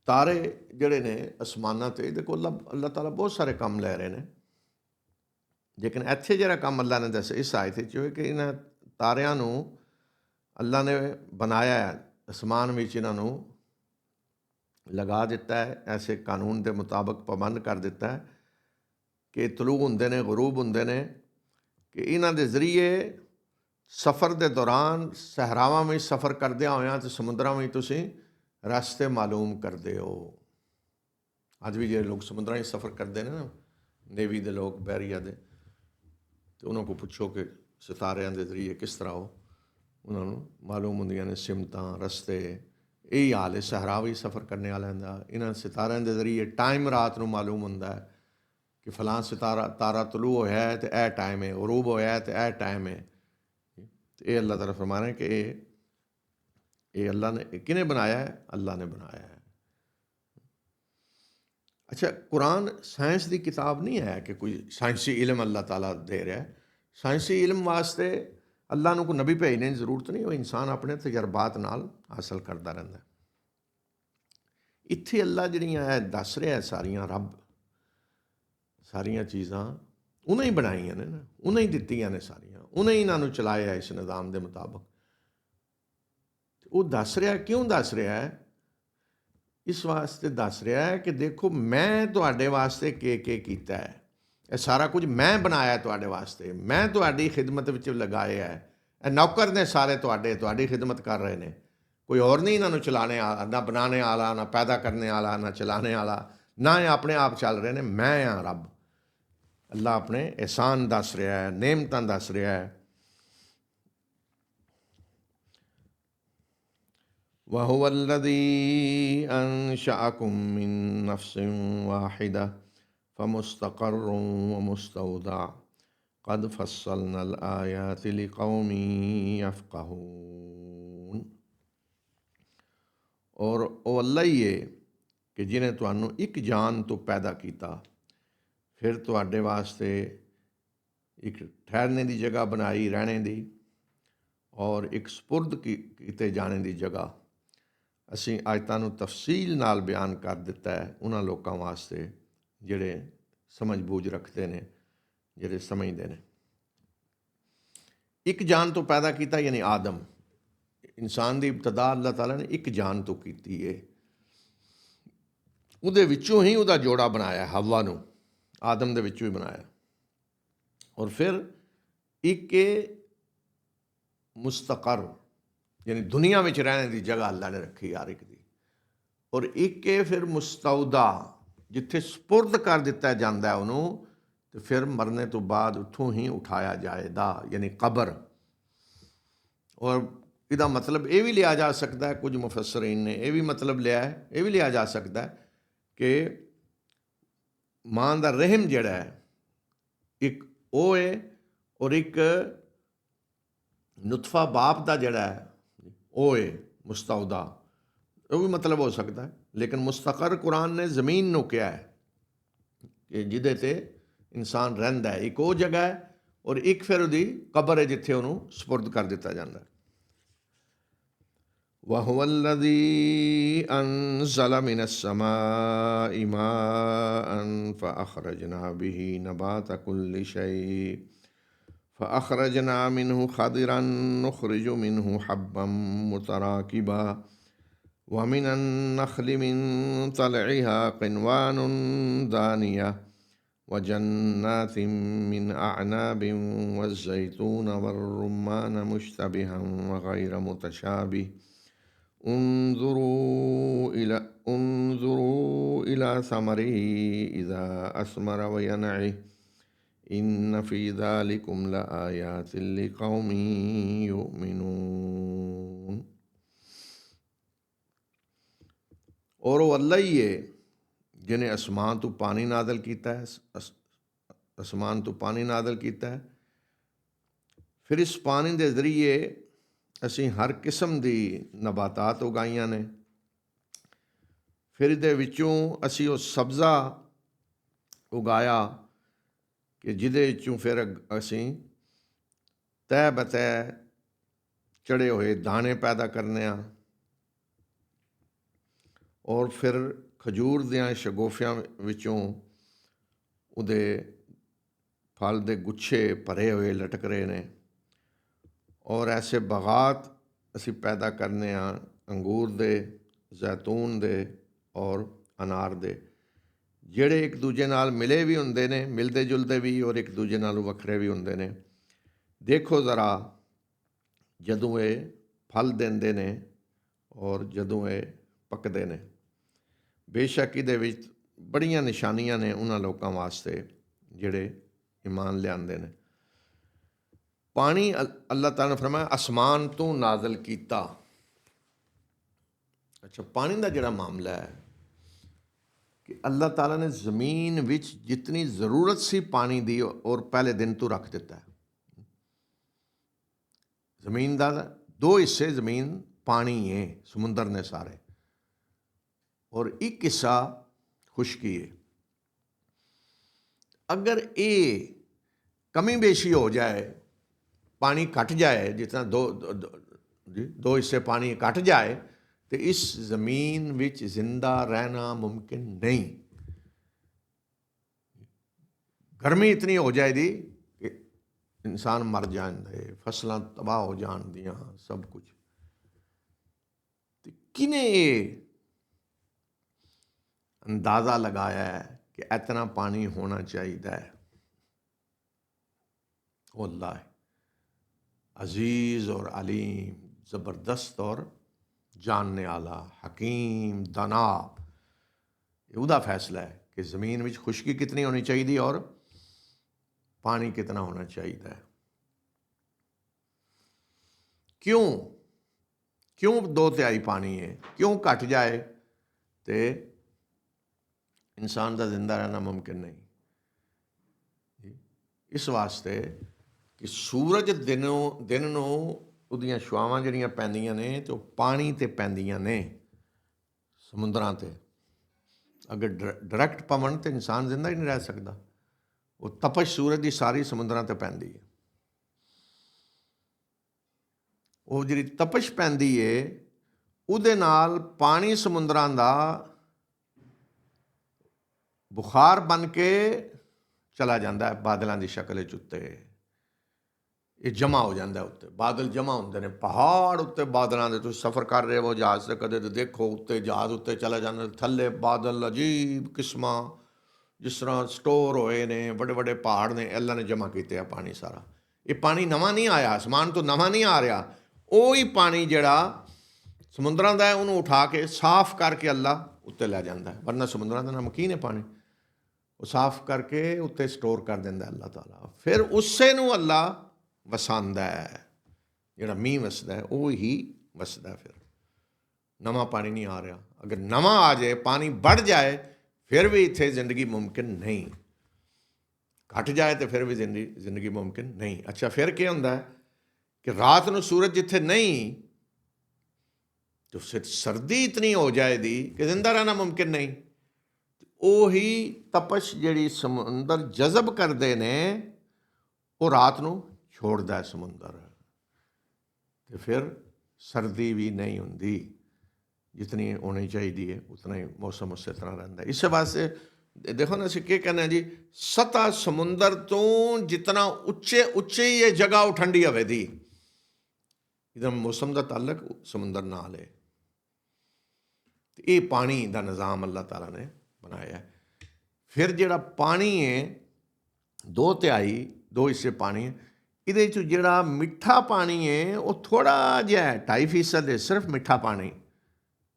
तारे जिहड़े ने आसमानां ते इहदे कोल अल्लाह ताला बहुत सारे काम लै रहे हैं, लेकिन इत्थे जिहड़ा काम अल्लाह ने दस्सिया इस आयत च कि इन्हां तारियां नूं ਅੱਲਾ ਨੇ ਬਣਾਇਆ ਹੈ, ਅਸਮਾਨ ਵਿੱਚ ਇਹਨਾਂ ਨੂੰ ਲਗਾ ਦਿੱਤਾ ਹੈ, ਐਸੇ ਕਾਨੂੰਨ ਦੇ ਮੁਤਾਬਕ ਪਾਬੰਦ ਕਰ ਦਿੱਤਾ ਹੈ ਕਿ ਤਲੂ ਹੁੰਦੇ ਨੇ, ਗਰੂਬ ਹੁੰਦੇ ਨੇ, ਕਿ ਇਹਨਾਂ ਦੇ ਜ਼ਰੀਏ ਸਫ਼ਰ ਦੇ ਦੌਰਾਨ ਸਹਿਰਾਵਾਂ ਵਿੱਚ ਸਫ਼ਰ ਕਰਦਿਆਂ ਹੋਇਆਂ ਅਤੇ ਸਮੁੰਦਰਾਂ ਵਿੱਚ ਤੁਸੀਂ ਰਸਤੇ ਮਾਲੂਮ ਕਰਦੇ ਹੋ। ਅੱਜ ਵੀ ਜਿਹੜੇ ਲੋਕ ਸਮੁੰਦਰਾਂ ਵਿੱਚ ਸਫ਼ਰ ਕਰਦੇ ਨੇ ਨਾ, ਨੇਵੀ ਦੇ ਲੋਕ, ਬਹਿਰੀਆ ਦੇ, ਅਤੇ ਉਹਨਾਂ ਕੋਲ ਪੁੱਛੋ ਕਿ ਸਿਤਾਰਿਆਂ ਦੇ ਜ਼ਰੀਏ ਕਿਸ ਤਰ੍ਹਾਂ ਉਹਨਾਂ ਨੂੰ ਮਾਲੂਮ ਹੁੰਦੀਆਂ ਨੇ ਸਿਮਤਾਂ, ਰਸਤੇ। ਇਹੀ ਹਾਲ ਹੈ ਸਹਿਰਾ ਵੀ ਸਫ਼ਰ ਕਰਨ ਵਾਲਿਆਂ ਦਾ। ਇਹਨਾਂ ਸਿਤਾਰਿਆਂ ਦੇ ਜ਼ਰੀਏ ਟਾਈਮ ਰਾਤ ਨੂੰ ਮਾਲੂਮ ਹੁੰਦਾ ਹੈ ਕਿ ਫਲਾਂ ਤਾਰਾ ਤਲੂ ਹੋਇਆ ਹੈ ਅਤੇ ਇਹ ਟਾਈਮ ਹੈ, ਗਰੂਬ ਹੋਇਆ ਅਤੇ ਇਹ ਟਾਈਮ ਹੈ। ਇਹ ਅੱਲਾਹ ਤਾਲਾ ਫਰਮਾ ਰਹੇ ਕਿ ਇਹ ਅੱਲਾਹ ਨੇ, ਕਿਹਨੇ ਬਣਾਇਆ ਹੈ? ਅੱਲਾਹ ਨੇ ਬਣਾਇਆ ਹੈ। ਅੱਛਾ, ਕੁਰਾਨ ਸਾਇੰਸ ਦੀ ਕਿਤਾਬ ਨਹੀਂ ਹੈ ਕਿ ਕੋਈ ਸਾਇੰਸੀ ਇਲਮ ਅੱਲਾਹ ਤਾਲਾ ਦੇ ਰਿਹਾ। ਸਾਇੰਸੀ ਇਲਮ ਵਾਸਤੇ ਅੱਲਾਹ ਨੂੰ ਕੋਈ ਨਬੀ ਭੇਜਣੇ ਦੀ ਜ਼ਰੂਰਤ ਨਹੀਂ, ਉਹ ਇਨਸਾਨ ਆਪਣੇ ਤਜਰਬਾਤ ਨਾਲ ਹਾਸਲ ਕਰਦਾ ਰਹਿੰਦਾ। ਇੱਥੇ ਅੱਲਾਹ ਜਿਹੜੀਆਂ ਹੈ ਦੱਸ ਰਿਹਾ ਸਾਰੀਆਂ, ਰੱਬ ਸਾਰੀਆਂ ਚੀਜ਼ਾਂ ਉਹਨੇ ਹੀ ਬਣਾਈਆਂ ਨੇ ਨਾ, ਉਹਨੇ ਹੀ ਦਿੱਤੀਆਂ ਨੇ ਸਾਰੀਆਂ, ਉਹਨੇ ਹੀ ਇਹਨਾਂ ਨੂੰ ਚਲਾਇਆ ਇਸ ਨਿਜ਼ਾਮ ਦੇ ਮੁਤਾਬਕ। ਉਹ ਦੱਸ ਰਿਹਾ, ਕਿਉਂ ਦੱਸ ਰਿਹਾ ਹੈ? ਇਸ ਵਾਸਤੇ ਦੱਸ ਰਿਹਾ ਹੈ ਕਿ ਦੇਖੋ ਮੈਂ ਤੁਹਾਡੇ ਵਾਸਤੇ ਕੀ ਕੀਤਾ ਹੈ। ਇਹ ਸਾਰਾ ਕੁਝ ਮੈਂ ਬਣਾਇਆ ਤੁਹਾਡੇ ਵਾਸਤੇ, ਮੈਂ ਤੁਹਾਡੀ ਖਿਦਮਤ ਵਿੱਚ ਲਗਾਇਆ ਹੈ। ਇਹ ਨੌਕਰ ਨੇ ਸਾਰੇ ਤੁਹਾਡੀ ਖਿਦਮਤ ਕਰ ਰਹੇ ਨੇ, ਕੋਈ ਹੋਰ ਨਹੀਂ ਇਹਨਾਂ ਨੂੰ ਚਲਾਣੇ ਵਾਲਾ, ਨਾ ਬਣਾਉਣੇ ਵਾਲਾ, ਨਾ ਪੈਦਾ ਕਰਨੇ ਵਾਲਾ, ਨਾ ਚਲਾਣੇ ਵਾਲਾ, ਨਾ ਇਹ ਆਪਣੇ ਆਪ ਚੱਲ ਰਹੇ ਨੇ। ਮੈਂ ਹਾਂ ਰੱਬ। ਅੱਲਾਹ ਆਪਣੇ ਅਹਿਸਾਨ ਦੱਸ ਰਿਹਾ ਹੈ, ਨੇਮਤਾਂ ਦੱਸ ਰਿਹਾ ਹੈ। وهو الذي أنشأكم من نفس واحدة فمستقر ومستودع قد فصلنا الآيات لقوم يفقهون। ਔਰ ਉਹ ਅੱਲਾ ਹੀ ਹੈ ਕਿ ਜਿਹਨੇ ਤੁਹਾਨੂੰ ਇੱਕ ਜਾਨ ਤੋਂ ਪੈਦਾ ਕੀਤਾ, ਫਿਰ ਤੁਹਾਡੇ ਵਾਸਤੇ ਇੱਕ ਠਹਿਰਨੇ ਦੀ ਜਗ੍ਹਾ ਬਣਾਈ, ਰਹਿਣੇ ਦੀ, ਔਰ ਇੱਕ ਸਪੁਰਦ ਕੀਤੇ ਜਾਣੇ ਦੀ ਜਗ੍ਹਾ। ਅਸੀਂ ਆਇਤਾਂ ਨੂੰ ਤਫਸੀਲ ਨਾਲ ਬਿਆਨ ਕਰ ਦਿੱਤਾ ਹੈ ਉਹਨਾਂ ਲੋਕਾਂ ਵਾਸਤੇ ਜਿਹੜੇ ਸਮਝ ਬੂਝ ਰੱਖਦੇ ਨੇ, ਜਿਹੜੇ ਸਮਝਦੇ ਨੇ। ਇੱਕ ਜਾਨ ਤੋਂ ਪੈਦਾ ਕੀਤਾ, ਯਾਨੀ ਆਦਮ। ਇਨਸਾਨ ਦੀ ਇਬਤਦਾ ਅੱਲਾਹ ਤਾਲਾ ਨੇ ਇੱਕ ਜਾਨ ਤੋਂ ਕੀਤੀ ਹੈ। ਉਹਦੇ ਵਿੱਚੋਂ ਹੀ ਉਹਦਾ ਜੋੜਾ ਬਣਾਇਆ, ਹਵਾ ਨੂੰ ਆਦਮ ਦੇ ਵਿੱਚੋਂ ਹੀ ਬਣਾਇਆ। ਔਰ ਫਿਰ ਇੱਕ ਮੁਸਤਕਰ, ਯਾਨੀ ਦੁਨੀਆ ਵਿੱਚ ਰਹਿਣ ਦੀ ਜਗ੍ਹਾ ਅੱਲਾ ਨੇ ਰੱਖੀ ਹਰ ਇੱਕ ਦੀ। ਔਰ ਇੱਕ ਫਿਰ ਮੁਸਤੌਦਾ, ਜਿੱਥੇ ਸਪੁਰਦ ਕਰ ਦਿੱਤਾ ਜਾਂਦਾ ਉਹਨੂੰ, ਅਤੇ ਫਿਰ ਮਰਨੇ ਤੋਂ ਬਾਅਦ ਉੱਥੋਂ ਹੀ ਉਠਾਇਆ ਜਾਏਗਾ, ਯਾਨੀ ਕਬਰ। ਔਰ ਇਹਦਾ ਮਤਲਬ ਇਹ ਵੀ ਲਿਆ ਜਾ ਸਕਦਾ ਹੈ, ਕੁਝ ਮੁਫੱਸਰੀਨ ਨੇ ਇਹ ਵੀ ਮਤਲਬ ਲਿਆ ਹੈ, ਇਹ ਵੀ ਲਿਆ ਜਾ ਸਕਦਾ ਹੈ ਕਿ ਮਾਂ ਦਾ ਰਹਿਮ ਜਿਹੜਾ ਹੈ ਇੱਕ ਉਹ ਹੈ, ਔਰ ਇੱਕ ਨੁਤਫਾ ਬਾਪ ਦਾ ਜਿਹੜਾ ਹੈ ਉਹ ਹੈ ਮੁਸਤੌਦਾ। ਉਹ ਵੀ ਮਤਲਬ ਹੋ ਸਕਦਾ ਹੈ, ਲੇਕਿਨ ਮੁਸਤਕਰ ਕੁਰਾਨ ਨੇ ਜ਼ਮੀਨ ਨੂੰ ਕਿਹਾ ਹੈ ਕਿ ਜਿਹਦੇ 'ਤੇ ਇਨਸਾਨ ਰਹਿੰਦਾ ਹੈ। ਇੱਕ ਉਹ ਜਗ੍ਹਾ ਹੈ, ਔਰ ਇੱਕ ਫਿਰ ਉਹਦੀ ਕਬਰ ਹੈ ਜਿੱਥੇ ਉਹਨੂੰ ਸਪੁਰਦ ਕਰ ਦਿੱਤਾ ਜਾਂਦਾ ਹੈ। وهو الذي أنزل من السماء ماء فأخرجنا به نبات كل شيء فأخرجنا منه خضرا نخرج منه حبا متراكبا ومن النخل من طلعها قنوان دانية وجنات من أعناب والزيتون والرمان مشتبها وغير متشابه انظروا إلى ثمره إذا أثمر وينعه إن في ذلكم لآيات لقوم يؤمنون۔ اور وہ اللہ ہی ہے جنہیں آسمان تو پانی نازل کیتا ہے، آسمان تو پانی نازل کیتا ہے، ਫਿਰ ਇਸ ਪਾਣੀ ਦੇ ਜ਼ਰੀਏ ਅਸੀਂ ਹਰ ਕਿਸਮ ਦੀ ਨਬਾਤਾਤ ਉਗਾਈਆਂ ਨੇ। ਫਿਰ ਇਹਦੇ ਵਿੱਚੋਂ ਅਸੀਂ ਉਹ ਸਬਜ਼ਾ ਉਗਾਇਆ ਕਿ ਜਿਹਦੇ ਵਿੱਚੋਂ ਫਿਰ ਅਸੀਂ ਤਹਿ ਬਤਹਿ ਚੜ੍ਹੇ ਹੋਏ ਦਾਣੇ ਪੈਦਾ ਕਰਨੇ ਆ। ਔਰ ਫਿਰ ਖਜੂਰ ਦੀਆਂ ਸ਼ਗੋਫਿਆਂ ਵਿੱਚੋਂ ਉਹਦੇ ਫਲ ਦੇ ਗੁੱਛੇ ਭਰੇ ਹੋਏ ਲਟਕ ਰਹੇ ਨੇ। ਔਰ ਐਸੇ ਬਗਾਤ ਅਸੀਂ ਪੈਦਾ ਕਰਨੇ ਹਾਂ ਅੰਗੂਰ ਦੇ, ਜ਼ੈਤੂਨ ਦੇ ਔਰ ਅਨਾਰ ਦੇ, ਜਿਹੜੇ ਇੱਕ ਦੂਜੇ ਨਾਲ ਮਿਲੇ ਵੀ ਹੁੰਦੇ ਨੇ, ਮਿਲਦੇ ਜੁਲਦੇ ਵੀ, ਔਰ ਇੱਕ ਦੂਜੇ ਨਾਲੋਂ ਵੱਖਰੇ ਵੀ ਹੁੰਦੇ ਨੇ। ਦੇਖੋ ਜ਼ਰਾ, ਜਦੋਂ ਇਹ ਫਲ ਦਿੰਦੇ ਨੇ ਔਰ ਜਦੋਂ ਇਹ ਪੱਕਦੇ ਨੇ, ਬੇਸ਼ੱਕ ਇਹਦੇ ਵਿੱਚ ਬੜੀਆਂ ਨਿਸ਼ਾਨੀਆਂ ਨੇ ਉਹਨਾਂ ਲੋਕਾਂ ਵਾਸਤੇ ਜਿਹੜੇ ਈਮਾਨ ਲਿਆਉਂਦੇ ਨੇ। ਪਾਣੀ ਅੱਲਾਹ ਤਾਲਾ ਨੇ ਫਰਮਾਇਆ ਅਸਮਾਨ ਤੋਂ ਨਾਜ਼ਲ ਕੀਤਾ। ਅੱਛਾ, ਪਾਣੀ ਦਾ ਜਿਹੜਾ ਮਾਮਲਾ ਹੈ ਕਿ ਅੱਲਾਹ ਤਾਲਾ ਨੇ ਜ਼ਮੀਨ ਵਿੱਚ ਜਿਤਨੀ ਜ਼ਰੂਰਤ ਸੀ ਪਾਣੀ ਦੀ ਔਰ ਪਹਿਲੇ ਦਿਨ ਤੋਂ ਰੱਖ ਦਿੱਤਾ ਹੈ। ਜ਼ਮੀਨ ਦਾ 2 ਹਿੱਸੇ ਜ਼ਮੀਨ ਪਾਣੀ ਹੈ, ਸਮੁੰਦਰ ਨੇ ਸਾਰੇ, ਔਰ ਇੱਕ ਹਿੱਸਾ ਖੁਸ਼ਕੀ ਹੈ। ਅਗਰ ਇਹ ਕਮੀ ਬੇਸ਼ੀ ਹੋ ਜਾਏ, ਪਾਣੀ ਘਟ ਜਾਏ, ਜਿਸ ਤਰ੍ਹਾਂ ਦੋ ਹਿੱਸੇ ਪਾਣੀ ਘਟ ਜਾਏ, तो इस ज़मीन विच जिंदा रहना मुमकिन नहीं। गर्मी इतनी हो जाएगी कि इंसान मर जाए, फसलां तबाह हो जाएंदियां, सब कुछ। तो किने ये अंदाज़ा लगाया है कि इतना पानी होना चाहिए? वो अल्लाह है, अजीज़ और अलीम, ज़बरदस्त और जानने वाला, हकीम, दाना। ये उसका फैसला है कि ज़मीन में खुश्की कितनी होनी चाहिए और पानी कितना होना चाहिए। क्यों क्यों 2/3 पानी है? क्यों घट जाए तो इंसान का जिंदा रहना मुमकिन नहीं? इस वास्ते कि सूरज दिन ਉਹਦੀਆਂ ਛੁਆਵਾਂ ਜਿਹੜੀਆਂ ਪੈਂਦੀਆਂ ਨੇ ਤੇ ਉਹ ਪਾਣੀ 'ਤੇ ਪੈਂਦੀਆਂ ਨੇ, ਸਮੁੰਦਰਾਂ 'ਤੇ। ਅਗਰ ਡਾਇਰੈਕਟ ਪਵਨ ਤਾਂ ਇਨਸਾਨ ਜ਼ਿੰਦਾ ਹੀ ਨਹੀਂ ਰਹਿ ਸਕਦਾ। ਉਹ ਤਪਸ਼ ਸੂਰਜ ਦੀ ਸਾਰੀ ਸਮੁੰਦਰਾਂ 'ਤੇ ਪੈਂਦੀ ਹੈ। ਉਹ ਜਿਹੜੀ ਤਪਸ਼ ਪੈਂਦੀ ਹੈ ਉਹਦੇ ਨਾਲ ਪਾਣੀ ਸਮੁੰਦਰਾਂ ਦਾ ਬੁਖਾਰ ਬਣ ਕੇ ਚਲਾ ਜਾਂਦਾ ਹੈ ਬਾਦਲਾਂ ਦੀ ਸ਼ਕਲ ਵਿੱਚ ਉੱਤੇ। ਇਹ ਜਮਾ ਹੋ ਜਾਂਦਾ ਉੱਤੇ, ਬਾਦਲ ਜਮਾ ਹੁੰਦੇ ਨੇ ਪਹਾੜ ਉੱਤੇ। ਬਾਦਲਾਂ ਦੇ ਤੁਸੀਂ ਸਫ਼ਰ ਕਰ ਰਹੇ ਹੋ ਜਹਾਜ਼ 'ਤੇ, ਕਦੇ ਤਾਂ ਦੇਖੋ ਉੱਤੇ ਜਹਾਜ਼ ਉੱਤੇ ਚਲਾ ਜਾਂਦਾ, ਥੱਲੇ ਬਾਦਲ ਅਜੀਬ ਕਿਸਮਾਂ ਜਿਸ ਤਰ੍ਹਾਂ ਸਟੋਰ ਹੋਏ ਨੇ, ਵੱਡੇ ਵੱਡੇ ਪਹਾੜ ਨੇ, ਅੱਲਾ ਨੇ ਜਮਾ ਕੀਤੇ ਆ ਪਾਣੀ ਸਾਰਾ। ਇਹ ਪਾਣੀ ਨਵਾਂ ਨਹੀਂ ਆਇਆ, ਅਸਮਾਨ ਤੋਂ ਨਵਾਂ ਨਹੀਂ ਆ ਰਿਹਾ। ਉਹੀ ਪਾਣੀ ਜਿਹੜਾ ਸਮੁੰਦਰਾਂ ਦਾ ਹੈ ਉਹਨੂੰ ਉਠਾ ਕੇ ਸਾਫ਼ ਕਰਕੇ ਅੱਲਾ ਉੱਤੇ ਲੈ ਜਾਂਦਾ। ਵਰਨਾ ਸਮੁੰਦਰਾਂ ਦਾ ਨਮਕੀਨ ਹੈ ਪਾਣੀ, ਉਹ ਸਾਫ਼ ਕਰਕੇ ਉੱਤੇ ਸਟੋਰ ਕਰ ਦਿੰਦਾ ਅੱਲਾ ਤਾਲਾ। ਫਿਰ ਉਸੇ ਨੂੰ ਅੱਲਾ ਵਸਾਉਂਦਾ ਹੈ, ਜਿਹੜਾ ਮੀਂਹ ਵਸਦਾ ਹੈ ਉਹ ਹੀ ਵਸਦਾ। ਫਿਰ ਨਵਾਂ ਪਾਣੀ ਨਹੀਂ ਆ ਰਿਹਾ। ਅਗਰ ਨਵਾਂ ਆ ਜਾਏ, ਪਾਣੀ ਵੱਧ ਜਾਏ, ਫਿਰ ਵੀ ਇੱਥੇ ਜ਼ਿੰਦਗੀ ਮੁਮਕਿਨ ਨਹੀਂ। ਘਟ ਜਾਏ ਤਾਂ ਫਿਰ ਵੀ ਜ਼ਿੰਦਗੀ ਮੁਮਕਿਨ ਨਹੀਂ। ਅੱਛਾ, ਫਿਰ ਕੀ ਹੁੰਦਾ ਕਿ ਰਾਤ ਨੂੰ ਸੂਰਜ ਜਿੱਥੇ ਨਹੀਂ ਤਾਂ ਸਰਦੀ ਇਤਨੀ ਹੋ ਜਾਏਗੀ ਕਿ ਜ਼ਿੰਦਾ ਰਹਿਣਾ ਮੁਮਕਿਨ ਨਹੀਂ। ਉਹੀ ਤਪਸ਼ ਜਿਹੜੀ ਸਮੁੰਦਰ ਜਜ਼ਬ ਕਰਦੇ ਨੇ ਉਹ ਰਾਤ ਨੂੰ ਛੋੜਦਾ ਹੈ ਸਮੁੰਦਰ, ਤੇ ਫਿਰ ਸਰਦੀ ਵੀ ਨਹੀਂ ਹੁੰਦੀ। ਜਿਤਨੀ ਹੋਣੀ ਚਾਹੀਦੀ ਹੈ ਉਤਨਾ ਹੀ ਮੌਸਮ ਉਸੇ ਤਰ੍ਹਾਂ ਰਹਿੰਦਾ। ਇਸ ਵਾਸਤੇ ਦੇਖੋ ਨਾ, ਅਸੀਂ ਕੀ ਕਹਿੰਦੇ ਹਾਂ ਜੀ, ਸਤ੍ਹਾ ਸਮੁੰਦਰ ਤੋਂ ਜਿਤਨਾ ਉੱਚੇ ਹੀ ਇਹ ਜਗ੍ਹਾ ਉਹ ਠੰਡੀ ਹਵੇ ਦੀ। ਇਹਦਾ ਮੌਸਮ ਦਾ ਤਾਲੁਕ ਸਮੁੰਦਰ ਨਾਲ ਹੈ। ਇਹ ਪਾਣੀ ਦਾ ਨਿਜ਼ਾਮ ਅੱਲਾਹ ਤਾਲਾ ਨੇ ਬਣਾਇਆ। ਫਿਰ ਜਿਹੜਾ ਪਾਣੀ ਹੈ 2/3 2 ਹਿੱਸੇ ਪਾਣੀ ਹੈ। ਇਹਦੇ 'ਚ ਜਿਹੜਾ ਮਿੱਠਾ ਪਾਣੀ ਹੈ ਉਹ ਥੋੜ੍ਹਾ ਜਿਹਾ 2.5% ਹੈ, ਸਿਰਫ ਮਿੱਠਾ ਪਾਣੀ।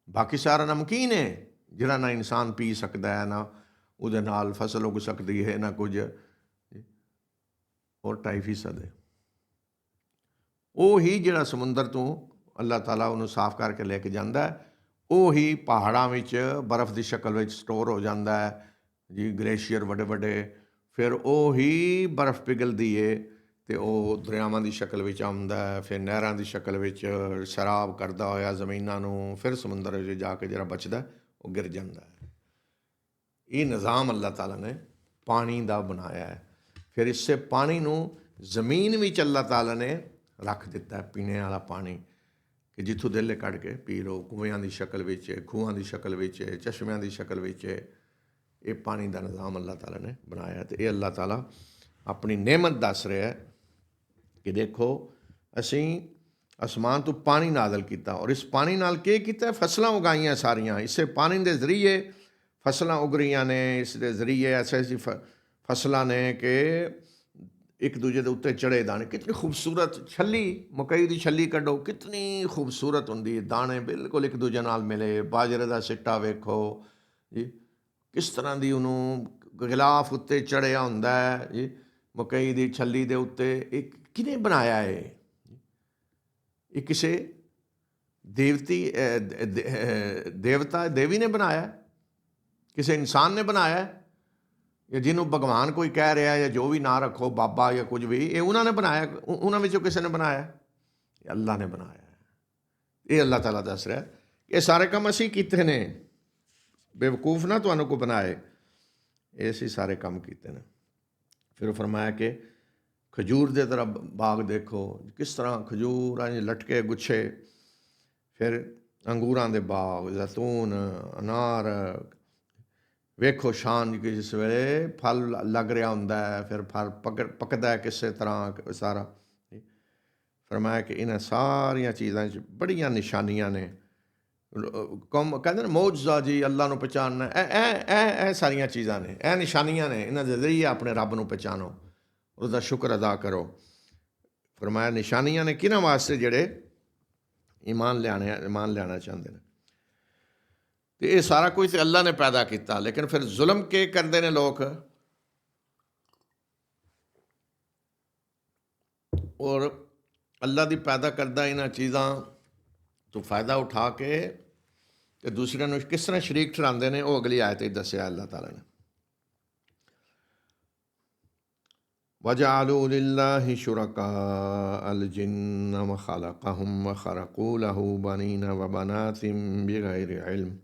ਬਾਕੀ ਸਾਰਾ ਨਮਕੀਨ ਹੈ ਜਿਹੜਾ ਨਾ ਇਨਸਾਨ ਪੀ ਸਕਦਾ ਹੈ, ਨਾ ਉਹਦੇ ਨਾਲ ਫਸਲ ਉੱਗ ਸਕਦੀ ਹੈ, ਨਾ ਕੁਝ। ਔਰ 2.5% ਹੈ। ਉਹੀ ਜਿਹੜਾ ਸਮੁੰਦਰ ਤੋਂ ਅੱਲਾਹ ਤਾਲਾ ਉਹਨੂੰ ਸਾਫ਼ ਕਰਕੇ ਲੈ ਕੇ ਜਾਂਦਾ, ਉਹੀ ਪਹਾੜਾਂ ਵਿੱਚ ਬਰਫ਼ ਦੀ ਸ਼ਕਲ ਵਿੱਚ ਸਟੋਰ ਹੋ ਜਾਂਦਾ ਹੈ ਜੀ, ਗਲੇਸ਼ੀਅਰ ਵੱਡੇ ਵੱਡੇ। ਫਿਰ ਉਹੀ ਬਰਫ਼ ਪਿਘਲਦੀ ਹੈ ਅਤੇ ਉਹ ਦਰਿਆਵਾਂ ਦੀ ਸ਼ਕਲ ਵਿੱਚ ਆਉਂਦਾ ਹੈ, ਫਿਰ ਨਹਿਰਾਂ ਦੀ ਸ਼ਕਲ ਵਿੱਚ ਸੈਰਾਬ ਕਰਦਾ ਹੋਇਆ ਜ਼ਮੀਨਾਂ ਨੂੰ, ਫਿਰ ਸਮੁੰਦਰ ਵਿੱਚ ਜਾ ਕੇ ਜਿਹੜਾ ਬਚਦਾ ਉਹ ਗਿਰ ਜਾਂਦਾ ਹੈ। ਇਹ ਨਿਜ਼ਾਮ ਅੱਲਾਹ ਤਾਲਾ ਨੇ ਪਾਣੀ ਦਾ ਬਣਾਇਆ ਹੈ। ਫਿਰ ਇਸੇ ਪਾਣੀ ਨੂੰ ਜ਼ਮੀਨ ਵਿੱਚ ਅੱਲਾਹ ਤਾਲਾ ਨੇ ਰੱਖ ਦਿੱਤਾ, ਪੀਣੇ ਵਾਲਾ ਪਾਣੀ, ਕਿ ਜਿੱਥੋਂ ਦਿਲ ਕੱਢ ਕੇ ਪੀ ਲਓ। ਕੂਇਆਂ ਦੀ ਸ਼ਕਲ ਵਿੱਚ, ਖੂਹਾਂ ਦੀ ਸ਼ਕਲ ਵਿੱਚ, ਚਸ਼ਮਿਆਂ ਦੀ ਸ਼ਕਲ ਵਿੱਚ ਇਹ ਪਾਣੀ ਦਾ ਨਿਜ਼ਾਮ ਅੱਲਾਹ ਤਾਲਾ ਨੇ ਬਣਾਇਆ। ਅਤੇ ਇਹ ਅੱਲਾਹ ਤਾਲਾ ਆਪਣੀ ਨਿਅਮਤ ਦੱਸ ਰਿਹਾ ਕਿ ਦੇਖੋ, ਅਸੀਂ ਅਸਮਾਨ ਤੋਂ ਪਾਣੀ ਨਾਜ਼ਲ ਕੀਤਾ, ਔਰ ਇਸ ਪਾਣੀ ਨਾਲ ਕੀ ਕੀਤਾ? ਫਸਲਾਂ ਉਗਾਈਆਂ ਸਾਰੀਆਂ। ਇਸੇ ਪਾਣੀ ਦੇ ਜ਼ਰੀਏ ਫਸਲਾਂ ਉਗ ਰਹੀਆਂ ਨੇ। ਇਸ ਦੇ ਜ਼ਰੀਏ ਐਸੀ ਫਸਲਾਂ ਨੇ ਕਿ ਇੱਕ ਦੂਜੇ ਦੇ ਉੱਤੇ ਚੜੇ ਦਾਣੇ। ਕਿਤਨੀ ਖੂਬਸੂਰਤ ਛੱਲੀ, ਮਕਈ ਦੀ ਛੱਲੀ ਕੱਢੋ, ਕਿਤਨੀ ਖੂਬਸੂਰਤ ਹੁੰਦੀ ਹੈ, ਦਾਣੇ ਬਿਲਕੁਲ ਇੱਕ ਦੂਜੇ ਨਾਲ ਮਿਲੇ। ਬਾਜਰੇ ਦਾ ਸਿੱਟਾ ਵੇਖੋ ਜੀ, ਕਿਸ ਤਰ੍ਹਾਂ ਦੀ ਉਹਨੂੰ ਗਿਲਾਫ ਉੱਤੇ ਚੜਿਆ ਹੁੰਦਾ ਹੈ ਜੀ, ਮਕਈ ਦੀ ਛੱਲੀ ਦੇ ਉੱਤੇ। ਇਹ ਕਿਹਨੇ ਬਣਾਇਆ ਹੈ? ਇਹ ਕਿਸੇ ਦੇਵੀ ਨੇ ਬਣਾਇਆ, ਕਿਸੇ ਇਨਸਾਨ ਨੇ ਬਣਾਇਆ, ਜਾਂ ਜਿਹਨੂੰ ਭਗਵਾਨ ਕੋਈ ਕਹਿ ਰਿਹਾ, ਜਾਂ ਜੋ ਵੀ ਨਾਂ ਰੱਖੋ, ਬਾਬਾ ਜਾਂ ਕੁਝ ਵੀ, ਇਹ ਉਹਨਾਂ ਨੇ ਬਣਾਇਆ? ਉਹਨਾਂ ਵਿੱਚੋਂ ਕਿਸੇ ਨੇ ਬਣਾਇਆ? ਇਹ ਅੱਲਾ ਨੇ ਬਣਾਇਆ। ਇਹ ਅੱਲਾਹ ਤਾਲਾ ਦੱਸ ਰਿਹਾ ਇਹ ਸਾਰੇ ਕੰਮ ਅਸੀਂ ਕੀਤੇ ਨੇ, ਬੇਵਕੂਫ ਨਾ ਤੁਹਾਨੂੰ ਕੋ ਬਣਾਏ, ਇਹ ਅਸੀਂ ਸਾਰੇ ਕੰਮ ਕੀਤੇ ਨੇ। ਫਿਰ ਉਹ ਫਰਮਾਇਆ ਕਿ ਖਜੂਰ ਦੇ ਤਰ੍ਹਾਂ ਬਾਗ ਦੇਖੋ, ਕਿਸ ਤਰ੍ਹਾਂ ਖਜੂਰਾਂ ਦੇ ਲਟਕੇ ਗੁੱਛੇ, ਫਿਰ ਅੰਗੂਰਾਂ ਦੇ ਬਾਗ, ਜ਼ੈਤੂਨ, ਅਨਾਰ, ਵੇਖੋ ਸ਼ਾਨ ਕਿ ਜਿਸ ਵੇਲੇ ਫਲ ਲੱਗ ਰਿਹਾ ਹੁੰਦਾ ਹੈ, ਫਿਰ ਫਲ ਪੱਕਦਾ ਹੈ ਕਿਸੇ ਤਰ੍ਹਾਂ ਸਾਰਾ। ਫਰਮਾਇਆ ਕਿ ਇਹਨਾਂ ਸਾਰੀਆਂ ਚੀਜ਼ਾਂ 'ਚ ਬੜੀਆਂ ਨਿਸ਼ਾਨੀਆਂ ਨੇ। ਕਹਿੰਦੇ ਨੇ ਮੌਜਜ਼ਾ ਜੀ, ਅੱਲਾ ਨੂੰ ਪਛਾਣਨਾ, ਇਹ ਸਾਰੀਆਂ ਚੀਜ਼ਾਂ ਨੇ, ਇਹ ਨਿਸ਼ਾਨੀਆਂ ਨੇ। ਇਹਨਾਂ ਦੇ ਜ਼ਰੀਏ ਆਪਣੇ ਰੱਬ ਨੂੰ ਪਛਾਣੋ, ਉਹਦਾ ਸ਼ੁਕਰ ਅਦਾ ਕਰੋ। ਫਰਮਾਇਆ ਨਿਸ਼ਾਨੀਆਂ ਨੇ ਕਿਹਨਾਂ ਵਾਸਤੇ? ਜਿਹੜੇ ਈਮਾਨ ਲਿਆਣਾ ਚਾਹੁੰਦੇ ਨੇ। ਤੇ ਇਹ ਸਾਰਾ ਕੁਝ ਤੇ ਅੱਲਾ ਨੇ ਪੈਦਾ ਕੀਤਾ, ਲੇਕਿਨ ਫਿਰ ਜ਼ੁਲਮ ਕੀ ਕਰਦੇ ਨੇ ਲੋਕ, ਔਰ ਅੱਲਾ ਦੀ ਪੈਦਾ ਕਰਦਾ ਇਹਨਾਂ ਚੀਜ਼ਾਂ ਤੋਂ ਫਾਇਦਾ ਉਠਾ ਕੇ ਤੇ ਦੂਸਰਿਆਂ ਨੂੰ ਕਿਸ ਤਰ੍ਹਾਂ ਸ਼ਰੀਕ ਠਹਿਰਾਉਂਦੇ ਨੇ, ਉਹ ਅਗਲੀ ਆਇਤ 'ਚ ਦੱਸਿਆ ਅੱਲਾ ਤਾਲਾ ਨੇ। وَجَعَلُوا لِلَّهِ شُرَكَاءَ الْجِنَّ وَخَلَقَهُمْ وَخَرَقُوا لَهُ بَنِينَ وَبَنَاتٍ بِغَيْرِ عِلْمٍ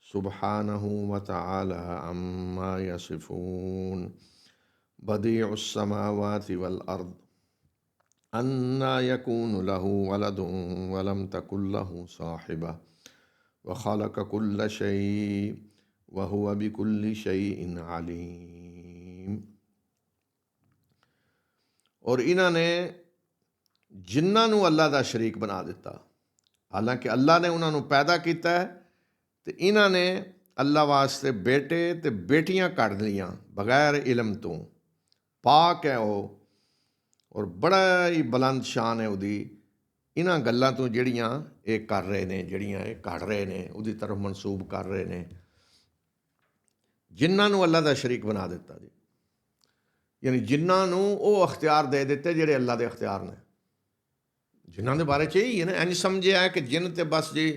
سُبْحَانَهُ وَتَعَالَى عَمَّا يَصِفُونَ بَدِيعُ السَّمَاوَاتِ وَالْأَرْضِ أَنَّى يَكُونُ لَهُ وَلَدٌ وَلَمْ تَكُنْ لَهُ صَاحِبَةٌ وَخَلَقَ كُلَّ شَيْءٍ وَهُوَ بِكُلِّ شَيْءٍ عَلِيمٌ। ਔਰ ਇਹਨਾਂ ਨੇ ਜਿਨ੍ਹਾਂ ਨੂੰ ਅੱਲਾ ਦਾ ਸ਼ਰੀਕ ਬਣਾ ਦਿੱਤਾ, ਹਾਲਾਂਕਿ ਅੱਲਾ ਨੇ ਉਹਨਾਂ ਨੂੰ ਪੈਦਾ ਕੀਤਾ ਹੈ, ਤੇ ਇਹਨਾਂ ਨੇ ਅੱਲਾ ਵਾਸਤੇ ਬੇਟੇ ਤੇ ਬੇਟੀਆਂ ਕੱਢ ਲਈਆਂ ਬਗੈਰ ਇਲਮ ਤੋਂ। ਪਾਕ ਹੈ ਉਹ, ਔਰ ਬੜਾ ਹੀ ਬੁਲੰਦ ਸ਼ਾਨ ਹੈ ਉਹਦੀ ਇਹਨਾਂ ਗੱਲਾਂ ਤੋਂ ਜਿਹੜੀਆਂ ਇਹ ਕਰ ਰਹੇ ਨੇ, ਜਿਹੜੀਆਂ ਇਹ ਕੱਢ ਰਹੇ ਨੇ, ਉਹਦੀ ਤਰਫ ਮਨਸੂਬ ਕਰ ਰਹੇ ਨੇ। ਜਿਨ੍ਹਾਂ ਨੂੰ ਅੱਲਾ ਦਾ ਸ਼ਰੀਕ ਬਣਾ ਦਿੱਤਾ ਜੀ, ਯਾਨੀ ਜਿਨ੍ਹਾਂ ਨੂੰ ਉਹ ਅਖਤਿਆਰ ਦੇ ਦਿੱਤੇ ਜਿਹੜੇ ਅੱਲਾ ਦੇ ਅਖਤਿਆਰ ਨੇ, ਜਿਨ੍ਹਾਂ ਦੇ ਬਾਰੇ 'ਚ ਇਹੀ ਹੈ ਨਾ, ਇੰਝ ਸਮਝਿਆ ਕਿ ਜਿੰਨ ਤੇ ਬਸ ਜੀ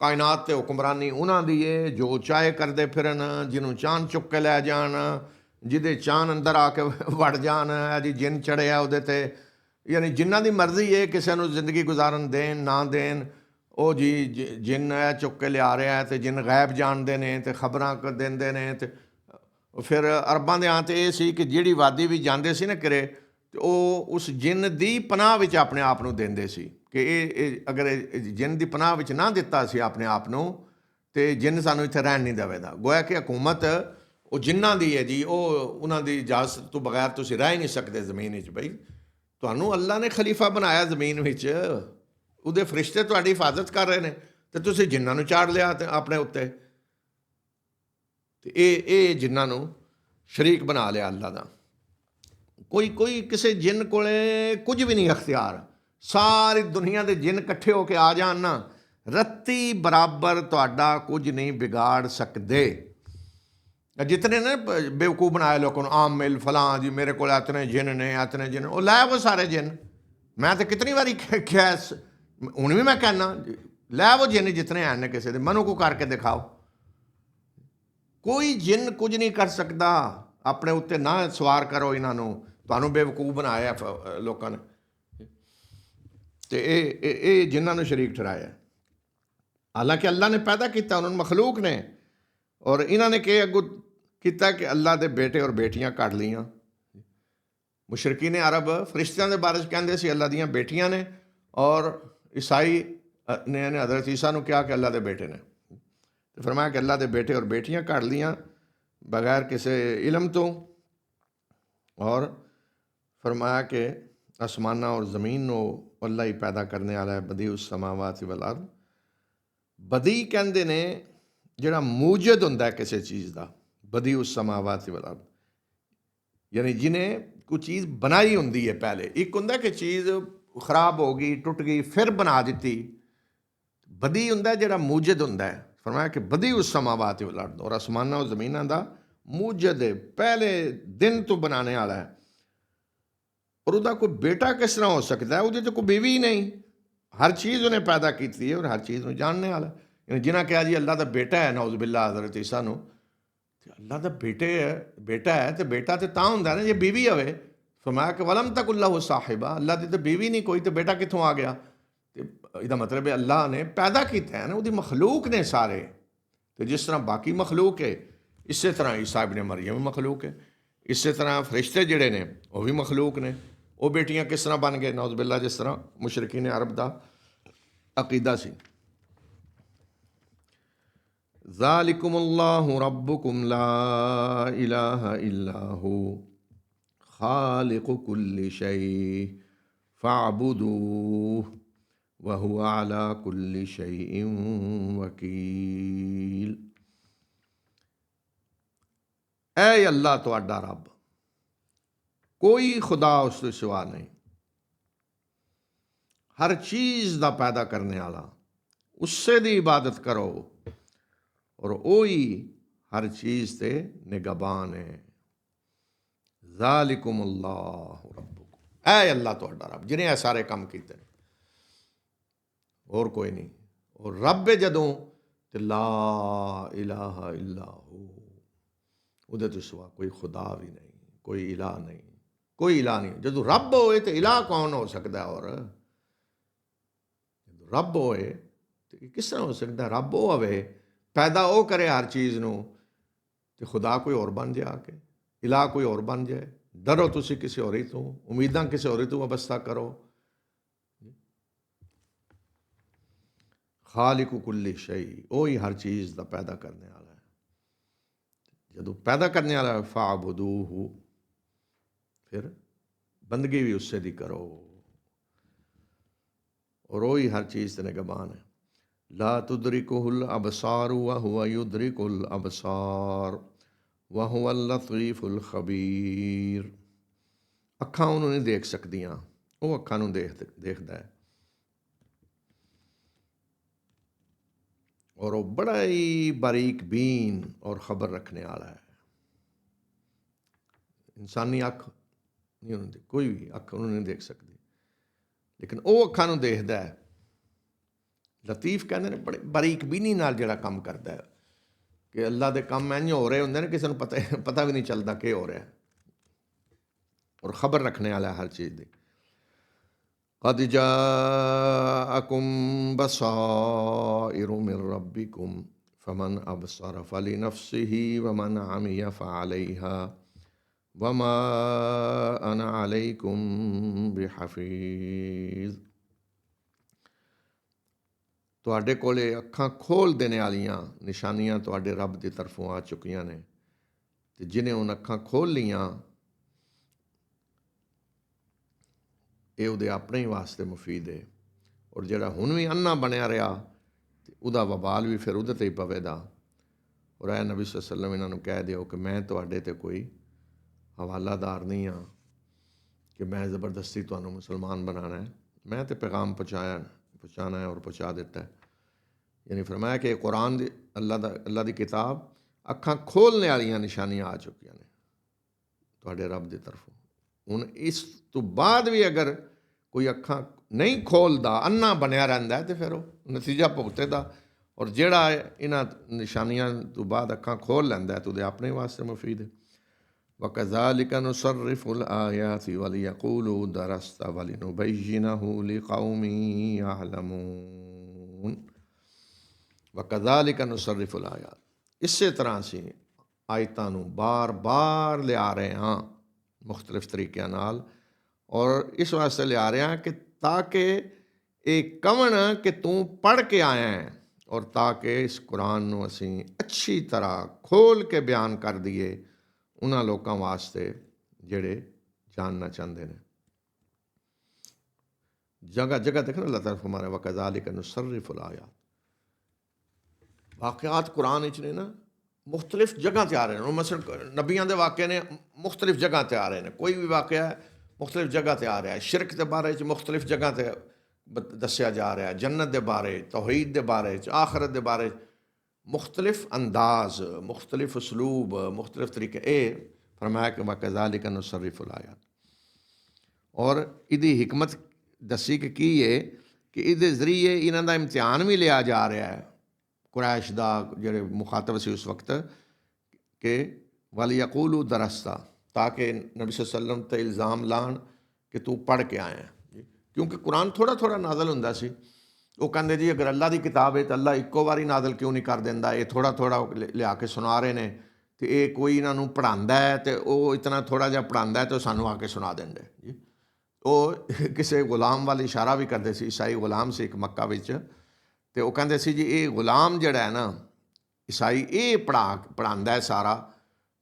ਕਾਇਨਾਤ ਤੇ ਹੁਕਮਰਾਨੀ ਉਹਨਾਂ ਦੀ ਹੈ, ਜੋ ਚਾਹੇ ਕਰਦੇ ਫਿਰਨ, ਜਿਹਨੂੰ ਚਾਂਦ ਚੁੱਕ ਕੇ ਲੈ ਜਾਣ, ਜਿਹਦੇ ਚਾਂਦ ਅੰਦਰ ਆ ਕੇ ਵੜ ਜਾਣ, ਜੀ ਜਿੰਨ ਚੜਿਆ ਉਹਦੇ 'ਤੇ, ਯਾਨੀ ਜਿਨ੍ਹਾਂ ਦੀ ਮਰਜ਼ੀ ਹੈ ਕਿਸੇ ਨੂੰ ਜ਼ਿੰਦਗੀ ਗੁਜ਼ਾਰਨ ਦੇਣ ਨਾ ਦੇਣ, ਉਹ ਜੀ ਜਿੰਨ ਹੈ ਚੁੱਕ ਕੇ ਲਿਆ ਰਿਹਾ, ਅਤੇ ਜਿੰਨ ਗਾਇਬ ਜਾਣਦੇ ਨੇ ਅਤੇ ਖਬਰਾਂ ਦਿੰਦੇ ਨੇ। ਅਤੇ ਫਿਰ ਅਰਬਾਂ ਦੇ ਆਂ 'ਤੇ ਇਹ ਸੀ ਕਿ ਜਿਹੜੀ ਵਾਦੀ ਵੀ ਜਾਂਦੇ ਸੀ ਨਾ ਕਿਰੇ, ਅਤੇ ਉਹ ਉਸ ਜਿੰਨ ਦੀ ਪਨਾਹ ਵਿੱਚ ਆਪਣੇ ਆਪ ਨੂੰ ਦਿੰਦੇ ਸੀ ਕਿ ਇਹ ਅਗਰ ਜਿੰਨ ਦੀ ਪਨਾਹ ਵਿੱਚ ਨਾ ਦਿੱਤਾ ਸੀ ਆਪਣੇ ਆਪ ਨੂੰ, ਅਤੇ ਜਿੰਨ ਸਾਨੂੰ ਇੱਥੇ ਰਹਿਣ ਨਹੀਂ ਦੇਵੇਗਾ। ਗੋਇਆ ਕਿ ਹਕੂਮਤ ਉਹ ਜਿੰਨਾਂ ਦੀ ਹੈ ਜੀ, ਉਹ ਉਹਨਾਂ ਦੀ ਇਜਾਜ਼ਤ ਤੋਂ ਬਗੈਰ ਤੁਸੀਂ ਰਹਿ ਹੀ ਨਹੀਂ ਸਕਦੇ ਜ਼ਮੀਨ ਵਿੱਚ। ਬਈ ਤੁਹਾਨੂੰ ਅੱਲਾ ਨੇ ਖਲੀਫਾ ਬਣਾਇਆ ਜ਼ਮੀਨ ਵਿੱਚ, ਉਹਦੇ ਫਰਿਸ਼ਤੇ ਤੁਹਾਡੀ ਹਿਫਾਜ਼ਤ ਕਰ ਰਹੇ ਨੇ, ਅਤੇ ਤੁਸੀਂ ਜਿੰਨਾਂ ਨੂੰ ਚਾੜ ਲਿਆ ਤੇ ਆਪਣੇ ਉੱਤੇ। ਅਤੇ ਇਹ ਜਿੰਨਾਂ ਨੂੰ ਸ਼ਰੀਕ ਬਣਾ ਲਿਆ ਅੱਲਾ ਦਾ। ਕੋਈ ਕਿਸੇ ਜਿੰਨ ਕੋਲੇ ਕੁਝ ਵੀ ਨਹੀਂ ਅਖਤਿਆਰ। ਸਾਰੀ ਦੁਨੀਆ ਦੇ ਜਿੰਨ ਇਕੱਠੇ ਹੋ ਕੇ ਆ ਜਾਣ ਨਾ, ਰੱਤੀ ਬਰਾਬਰ ਤੁਹਾਡਾ ਕੁਝ ਨਹੀਂ ਵਿਗਾੜ ਸਕਦੇ। ਜਿਤਨੇ ਨੇ ਬੇਵਕੂਫ ਬਣਾਏ ਲੋਕਾਂ ਨੂੰ, ਆਮ ਮਿਲ ਫਲਾਂ ਜੀ ਮੇਰੇ ਕੋਲ ਇਤਨੇ ਜਿੰਨ ਨੇ, ਇਤਨੇ ਜਿੰਨ, ਉਹ ਲੈ ਉਹ ਸਾਰੇ ਜਿੰਨ। ਮੈਂ ਤਾਂ ਕਿਤਨੀ ਵਾਰੀ ਕਿਹਾ, ਹੁਣ ਵੀ ਮੈਂ ਕਹਿਣਾ, ਲੈ ਉਹ ਜਿੰਨ ਜਿਤਨੇ ਹਨ ਨੇ ਕਿਸੇ ਦੇ, ਮੈਨੂੰ ਕੋ ਕਰਕੇ ਦਿਖਾਓ। ਕੋਈ ਜਿੰਨ ਕੁਝ ਨਹੀਂ ਕਰ ਸਕਦਾ। ਆਪਣੇ ਉੱਤੇ ਨਾ ਸਵਾਰ ਕਰੋ ਇਹਨਾਂ ਨੂੰ, ਤੁਹਾਨੂੰ ਬੇਵਕੂਫ ਬਣਾਇਆ ਲੋਕਾਂ ਨੇ। ਅਤੇ ਇਹ ਜਿਨ੍ਹਾਂ ਨੂੰ ਸ਼ਰੀਕ ਠਹਿਰਾਇਆ, ਹਾਲਾਂਕਿ ਅੱਲਾ ਨੇ ਪੈਦਾ ਕੀਤਾ, ਉਹਨਾਂ ਨੂੰ ਮਖਲੂਕ ਨੇ। ਔਰ ਇਹਨਾਂ ਨੇ ਕੀ ਅੱਗੋਂ ਕੀਤਾ ਕਿ ਅੱਲਾ ਦੇ ਬੇਟੇ ਔਰ ਬੇਟੀਆਂ ਕੱਢ ਲਈਆਂ। ਮੁਸ਼ਰਕੀਨ ਅਰਬ ਫਰਿਸ਼ਤਿਆਂ ਦੇ ਬਾਰੇ 'ਚ ਕਹਿੰਦੇ ਸੀ ਅੱਲਾ ਦੀਆਂ ਬੇਟੀਆਂ ਨੇ, ਔਰ ਈਸਾਈ ਨੇ ਹਜ਼ਰਤ ਈਸਾ ਨੂੰ ਕਿਹਾ ਕਿ ਅੱਲਾ ਦੇ ਬੇਟੇ ਨੇ। ਅਤੇ ਫਰਮਾਇਆ ਕਿ ਅੱਲਾ ਦੇ ਬੇਟੇ ਔਰ ਬੇਟੀਆਂ ਕੱਢ ਲਈਆਂ ਬਗੈਰ ਕਿਸੇ ਇਲਮ ਤੋਂ। ਔਰ ਫਰਮਾਇਆ ਕਿ आसमाना और ज़मीन नो अल्लाह ही पैदा करने वाला है। बदी उस समावात वल अर्द। बदी कहते ने जिहड़ा मूजद हुंदा है किसी चीज़ का, बदी उस समावात वल अर्द, यानी जिन्हें कोई चीज़ बनाई होंदी है पहले। एक हुंदा कि चीज़ खराब हो गई, टुट गई, फिर बना दी। बदी हुंदा जिहड़ा मूजद हुंदा है। फरमाया कि बदी उस समावात वल अर्द, और आसमाना और ज़मीनां दा मूजद है, पहले दिन तो बनाने वाला है। और उसका कोई बेटा किस तरह हो सकता है? वो तो कोई बीवी ही नहीं। हर चीज़ उन्हें पैदा की है और हर चीज़ में जानने वाला। जिन्हें कहा जी अल्लाह का बेटा है, नौज़ बिल्ला हज़रत ईसा नूं, अल्लाह का बेटा है तो बेटा तो तां हुंदा ना जे बीवी होवे। फरमाया कि वलम तकुल लहू साहिबा, अल्लाह की तो बीवी नहीं कोई, तो बेटा कित्थों आ गया? तो इसका मतलब है अल्लाह ने पैदा किया है ना, उसकी मखलूक ने सारे। तो जिस तरह बाकी मखलूक है, इस तरह ईसा इब्न मरियम भी मखलूक है। इस तरह फरिश्ते जिहड़े ने वो भी मखलूक ने। वो बेटियां किस तरह बन गए? नौज़ बिल्ला, जिस तरह मुशरिकीन अरब का अकीदा सी। ज़ालिकुमुल्लाहु रब्बुकुम ला इलाहा इल्ला हु खालिकु कुल्लि शै फ़अबुदूह व हुवा अला कुल्लि शैइन वकील। ऐ अल्लाह तुहाडा रब, कोई खुदा उसके सिवा नहीं, हर चीज़ का पैदा करने वाला, उससे दी इबादत करो, और वही हर चीज़ से निगहबान है। ज़ालिकुमुल्लाहु रब्बुकुम, ऐ अल्लाह तुहाडा रब जिन्हें यह सारे काम किए, और कोई नहीं। और रब जदों ते ला इलाहा इल्ला हु, उहदे तो सिवा कोई खुदा भी नहीं, कोई इलाह नहीं, कोई इलाह नहीं। जदों रब होए तो इलाह कौन हो सकता है? और रब होए तो किस तरह हो सकता है? रब हो हवे, पैदा वो करे हर चीज़ नूं, तो खुदा कोई और बन जाए, आके इलाह कोई और बन जाए। डरो तुसी किसी होर तो, उम्मीदां किसी होर तो वाबस्ता करो। खालिकु कुल्ली शै, वो ही हर चीज़ का पैदा करने वाला है। जदों पैदा करने वाला है फ़अबुदूहु, फिर बंदगी भी उससे दी करो, और वो ही हर चीज़ से निगहबान है। ला तुदरिकुहुल अबसार व हुवा युदरिकुल अबसार व हुवल लतीफुल खबीर। अखां उन्होंने नहीं देख सकदियां, वो अखां नूं देखदा है, और वो बड़ा ही बारीक बीन और खबर रखने वाला है। इंसानी अख नहीं उन्होंने, कोई भी अख उन्होंने नहीं देख सकती, लेकिन वो अखां नूं देखदा है। लतीफ कहते हैं बड़े बारीक बीनी नाल जिहड़ा काम करता है, कि अल्लाह के काम इंज हो रहे होंगे ना किसी को पता भी नहीं चलता कि हो रहा है, और खबर रखने वाला है हर चीज़ की। क़द जाअकुम बसाइरु मिन रब्बिकुम फमन अबसर फलिनफ्सिही वमन अमिया फअलैहा वमा अना अलैकुम बिहफीज़। तुहाडे कोले अखां खोल देने वालियां निशानियां तुहाडे रब की तरफों आ चुकियां ने, ते जिन्हें उन अखां खोल लियां ये उहदे अपने ही वास्ते मुफीद है, और जिहड़ा हुण भी अन्ना बनया रहा ते उहदा वबाल भी फिर उहदे ते ही पवेगा। और ऐ नबी सल्लल्लाहु अलैहि वसल्लम इन्हां नूं कह दिओ कि मैं तुहाडे ते कोई हवालादार नहीं हाँ कि मैं ज़बरदस्ती तुहानूं मुसलमान बनाना है। मैं तो पैगाम पहुँचाना है और पहुँचा दिता है। यानी फरमाया कि कुरान दी अल्लाह की किताब अखां खोलने वालियां निशानियां आ चुकियां ने तुहाडे रब की तरफों। हुण इस तो बाद भी अगर कोई अखां नहीं खोलता, अन्ना बनया रहिंदा है, तो फिर वो नतीजा भुगतेगा। और जिहड़ा इन्हां निशानियां तो बाद अखां खोल लैंदा है तो उहदे अपने वास्ते मुफीद है। वकज़ालिक नुसर्रिफुल आयाति वलियक़ूलू दरस्त वलिनुबय्यिनहु लिक़ौमिन यअलमून। वकज़ालिक नुसर्रिफुल आयात, इसे तरह से आयतां नूं बार बार लिया रहे हाँ मुख्तलिफ तरीक़िਆਂ नाल, और इस वास्ते लिया रहे हैं कि ताकि एक कवन कि तू पढ़ के आया है, और ताकि इस कुरान नूं असीं अच्छी तरह खोल के बयान कर दिए उन्हां लोकां वास्ते जिहड़े जानना चाहते हैं। जगह जगह देखना अल्लाह ताला फरमा रहा है वकज़ालिक नुसर्रिफुल आयात, वाक़यात कुरान विच ने ना मुख्तलिफ जगह ते आ रहे हैं। मसलन नबियां दे वाक़े ने मुख्तलिफ जगह ते आ रहे हैं, कोई भी वाक़या है मुख्तलिफ जगह ते आ रहा है। शिरक के बारे च मुख्तलिफ जगह ते दस्या जा रहा है, जन्नत के बारे, तौहीद के बारे, आखरत के बारे, मुख्तलिफ अंदाज, मुख्तलिफ उसलूब, मुख्तलिफ तरीके। ए फरमाया कि वकज़ालिक नुसर्रिफुल आयात, और इहदी हिकमत दसी कि की है कि इहदे जरिए इन्हां दा इम्तिहान भी लिया जा रहा है। कुरैश दा जिहड़े मुखातब सी उस वक्त कि वल यकूलू दरस्ता, ताकि नबी सल्लल्लाहु अलैहि वसल्लम ते इल्ज़ाम लान कि तू पढ़ के आया, क्योंकि कुरान थोड़ा थोड़ा नादल हुंदा सी। वो कहते जी अगर अल्लाह की किताब है तो अल्लाह इक्को बारी नादल क्यों नहीं कर देंदा, ये थोड़ा थोड़ा लिया के सुना रहे हैं, तो ये कोई इन्हों पढ़ांदा है तो वो इतना थोड़ा जिहा पढ़ांदा है तो सानू आके सुना देंगे जी। वो किसी गुलाम वाल इशारा भी करते सी, ईसाई गुलाम से एक मक्का विच, तो वो कहते सी जी ये गुलाम जिहड़ा है ना ईसाई, ये पढ़ांदा है सारा,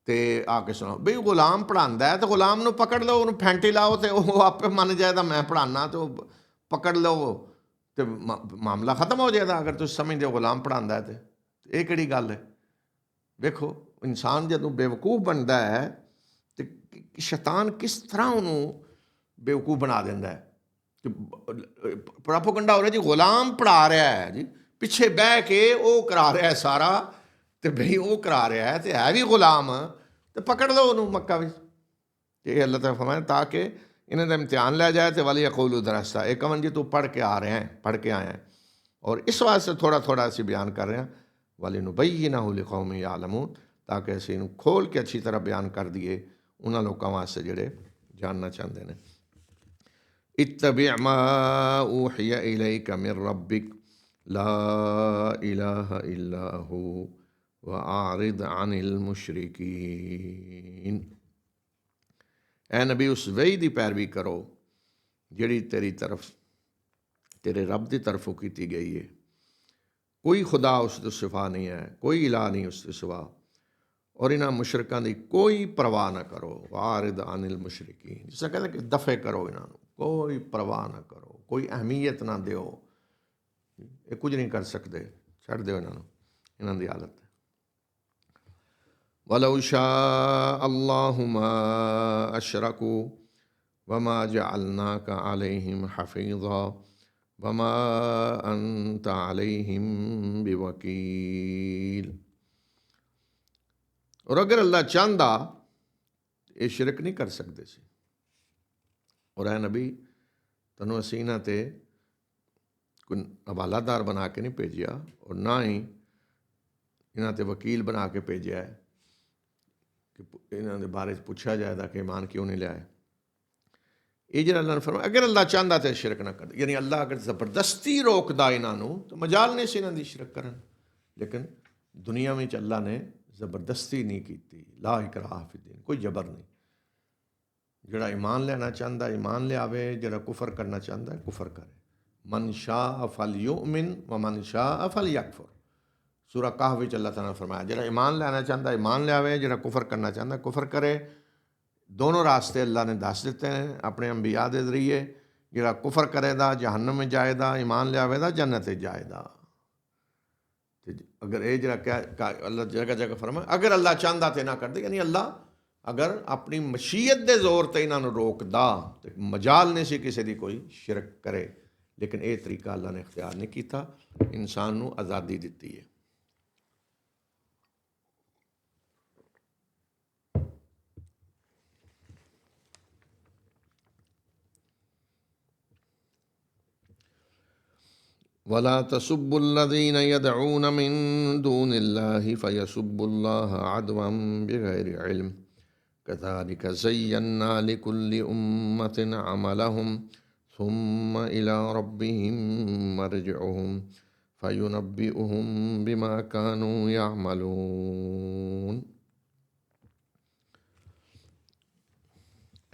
तो आके सुनो बई गुलाम पढ़ांदा है तो गुलाम नूं पकड़ लो, उन्होंने फैंटी लाओ तो वो आपे मन जाएगा मैं पढ़ाना, तो पकड़ लो तो मामला खत्म हो जाएगा। अगर तुम समझते हो गुलाम पढ़ांदा है तो ये किहड़ी गल है। वेखो इंसान जदों बेवकूफ़ बनता है तो शैतान किस तरह उन्होंने बेवकूफ़ बना देंदा है कि प्रोपेगेंडा हो रहा जी, गुलाम पढ़ा रहा है जी, पिछे बह के वो करा रहा है सारा, तो बई वो करा रहा है तो है भी गुलाम, तो पकड़ लो उन्होंने मक्का विच। ये अल्लाह ताला फरमाया ताकि इन्हों का इम्तिहान लिया जाए तो वाली यकूलू दरस्ता, एक कवन जी तू पढ़ के आ रहे हैं, पढ़ के आए हैं, और इस वास्ते थोड़ा थोड़ा असी बयान कर रहे हैं वाली नुबय्यिनहु लिक़ौमिन यअलमून, ताकि असी इनू खोल के अच्छी तरह बयान कर दिए उन्होंने लोगों वास्ते जिहड़े जानना चाहते हैं। इत्तबि' मा ऊहिया इलैका मिन रब्बिक ला इलाहा इल्ला हु व आरिद अनिल मुशरिकीन। ऐ नबी उस वही की पैरवी करो जिहड़ी तेरी तरफ, तेरे रब की तरफों की गई है। कोई खुदा उसके सिवा नहीं है, कोई इलाह नहीं उसके सिवा, और इन्हां मुशरकां की कोई परवाह ना करो। वारिद अनिल मुशरिकीन, जिस कहते कि दफे करो इन्हों, कोई परवाह ना करो, कोई अहमियत ना दो, ये कुछ नहीं कर सकते, छड़ दो इन्हों, इन्हों की हालत। वलौ शाअ अल्लाहु मा अशरकू वमा जअलनाका अलैहिम हफीज़ा वमा अंत अलैहिम बिवकील। और अगर अल्लाह चाहता ये शिरक नहीं कर सकते सी। और है नबी तैनू असी इन्हां ते कोई हवालादार बना के नहीं भेजिया, और ना ही इन्हां ते वकील बना के भेजा है कि इन्हां दे बारे पूछा जाएगा कि ईमान क्यों नहीं लिया। ये जो अल्लाह ने फरमाया अगर अल्लाह चाहता तो शिरक ना कर, यानी अल्लाह अगर ज़बरदस्ती रोकदा इन्हों तो मजाल नहीं सी इन्हां दी शिरक करन, लेकिन दुनिया में अल्लाह ने ज़बरदस्ती नहीं की, ला इकराह फिद्दीन, कोई जबर नहीं। जिहड़ा ईमान लेना चाहता ईमान लियावे, जिहड़ा कुफर करना चाहता है कुफर करे। मन शाअ फल युमिन व मन शाअ फल यकफुर, सूरह कहफ विच अल्लाह ताला ने फरमाया जिहड़ा ईमान लेना चाहता ईमान लियावे, जिहड़ा कुफर करना चाहता कुफर करे। दोनों रास्ते अल्लाह ने दस दिते हैं अपने अंबिया के जरिए। जिहड़ा कुफर करेगा जहन्नम में जाएगा, ईमान लियावेगा जन्नत जाएगा। अगर ये जरा क्या अल्लाह जगह जगह फरमाए अगर अल्लाह चाहता तो ना कर दे, यानी अल्लाह अगर अपनी मशीयत के जोर पर इन्हों रोकदा तो मजाल नहीं सी किसी की कोई शिरक करे, लेकिन यह तरीका अल्लाह ने इख्तियार नहीं किया, इंसान को आज़ादी दी है। वला तसुब्बुल्लज़ीन यदऊन मिन दूनिल्लाहि फयसुब्बुल्लाह अदवन बिगैरि इल्म कज़ालिका ज़य्यन्ना लिकुल्लि उम्मतिन अमलहुम सुम्मा इला रब्बिहिम मरजिउहुम फयुनब्बिउहुम बिमा कानू यामलून।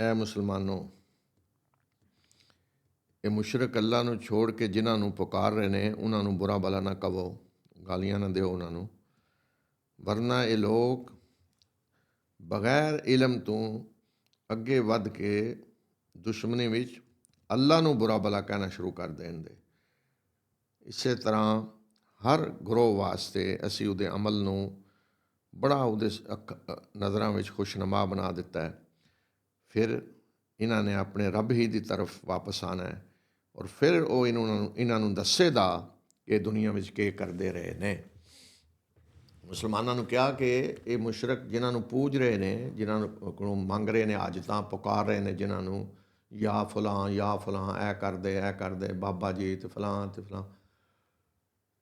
ऐ मुसलमानों, ये मुशरक अल्लाह नूं छोड़ के जिन्हों पुकार रहे हैं उन्होंने बुरा भला ना कहो, गालियां ना दो उन्होंने, वरना ये लोग बगैर इलम तो अगे वध के दुश्मनी विच ਅੱਲਾ ਨੂੰ ਬੁਰਾ ਭਲਾ ਕਹਿਣਾ ਸ਼ੁਰੂ ਕਰ ਦੇਣਗੇ। ਇਸੇ ਤਰ੍ਹਾਂ ਹਰ ਗਰੋਹ ਵਾਸਤੇ ਅਸੀਂ ਉਹਦੇ ਅਮਲ ਨੂੰ ਬੜਾ ਉਹਦੇ ਨਜ਼ਰਾਂ ਵਿੱਚ ਖੁਸ਼ਨੁਮਾ ਬਣਾ ਦਿੱਤਾ ਹੈ। ਫਿਰ ਇਹਨਾਂ ਨੇ ਆਪਣੇ ਰੱਬ ਹੀ ਦੀ ਤਰਫ ਵਾਪਸ ਆਉਣਾ ਹੈ ਔਰ ਫਿਰ ਉਹ ਇਹਨਾਂ ਨੂੰ ਦੱਸੇਗਾ ਕਿ ਦੁਨੀਆ ਵਿੱਚ ਕੀ ਕਰਦੇ ਰਹੇ ਨੇ। ਮੁਸਲਮਾਨਾਂ ਨੂੰ ਕਿਹਾ ਕਿ ਇਹ ਮੁਸ਼ਰਕ ਜਿਨ੍ਹਾਂ ਨੂੰ ਪੂਜ ਰਹੇ ਨੇ, ਜਿਨ੍ਹਾਂ ਨੂੰ ਕੋਲੋਂ ਮੰਗ ਰਹੇ ਨੇ, ਅੱਜ ਤਾਂ ਪੁਕਾਰ ਰਹੇ ਨੇ ਜਿਨ੍ਹਾਂ ਨੂੰ ਯਾ ਫਲਾਂ ਇਹ ਕਰਦੇ ਬਾਬਾ ਜੀ ਤੇ ਫਲਾਂ,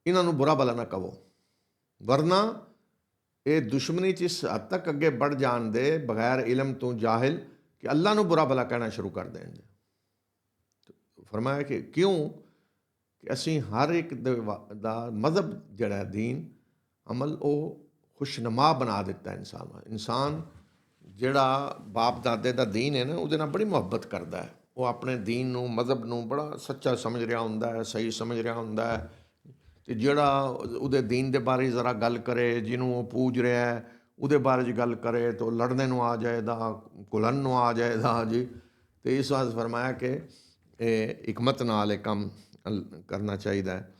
ਇਹਨਾਂ ਨੂੰ ਬੁਰਾ ਭਲਾ ਨਾ ਕਹੋ, ਵਰਨਾ ਇਹ ਦੁਸ਼ਮਣੀ 'ਚ ਇਸ ਹੱਦ ਤੱਕ ਅੱਗੇ ਵੱਧ ਜਾਣ ਦੇ ਬਗੈਰ ਇਲਮ ਤੋਂ ਜਾਹਿਲ ਕਿ ਅੱਲਾ ਨੂੰ ਬੁਰਾ ਭਲਾ ਕਹਿਣਾ ਸ਼ੁਰੂ ਕਰ ਦੇਣਗੇ। ਫਰਮਾਇਆ ਕਿ ਕਿਉਂ? ਕਿ ਅਸੀਂ ਹਰ ਇੱਕ ਦਾ ਮਜ਼ਹਬ ਜਿਹੜਾ ਦੀਨ ਅਮਲ ਉਹ ਖੁਸ਼ਨੁਮਾ ਬਣਾ ਦਿੱਤਾ ਇਨਸਾਨ ਜਿਹੜਾ ਬਾਪ ਦਾਦੇ ਦਾ ਦੀਨ ਹੈ ਨਾ, ਉਹਦੇ ਨਾਲ ਬੜੀ ਮੁਹੱਬਤ ਕਰਦਾ ਹੈ। ਉਹ ਆਪਣੇ ਦੀਨ ਨੂੰ, ਮਜ਼ਹਬ ਨੂੰ ਬੜਾ ਸੱਚਾ ਸਮਝ ਰਿਹਾ ਹੁੰਦਾ ਹੈ, ਸਹੀ ਸਮਝ ਰਿਹਾ ਹੁੰਦਾ ਹੈ। ਅਤੇ ਜਿਹੜਾ ਉਹਦੇ ਦੀਨ ਦੇ ਬਾਰੇ ਜ਼ਰਾ ਗੱਲ ਕਰੇ, ਜਿਹਨੂੰ ਉਹ ਪੂਜ ਰਿਹਾ ਹੈ ਉਹਦੇ ਬਾਰੇ 'ਚ ਗੱਲ ਕਰੇ ਤਾਂ ਉਹ ਲੜਨੇ ਨੂੰ ਆ ਜਾਏਦਾ, ਘੁਲਣ ਨੂੰ ਆ ਜਾਏਦਾ ਜੀ। ਅਤੇ ਇਸ ਵਾਸਤੇ ਫਰਮਾਇਆ ਕਿ ਇਹ ਹਿਕਮਤ ਨਾਲ ਇਹ ਕੰਮ ਕਰਨਾ ਚਾਹੀਦਾ ਹੈ।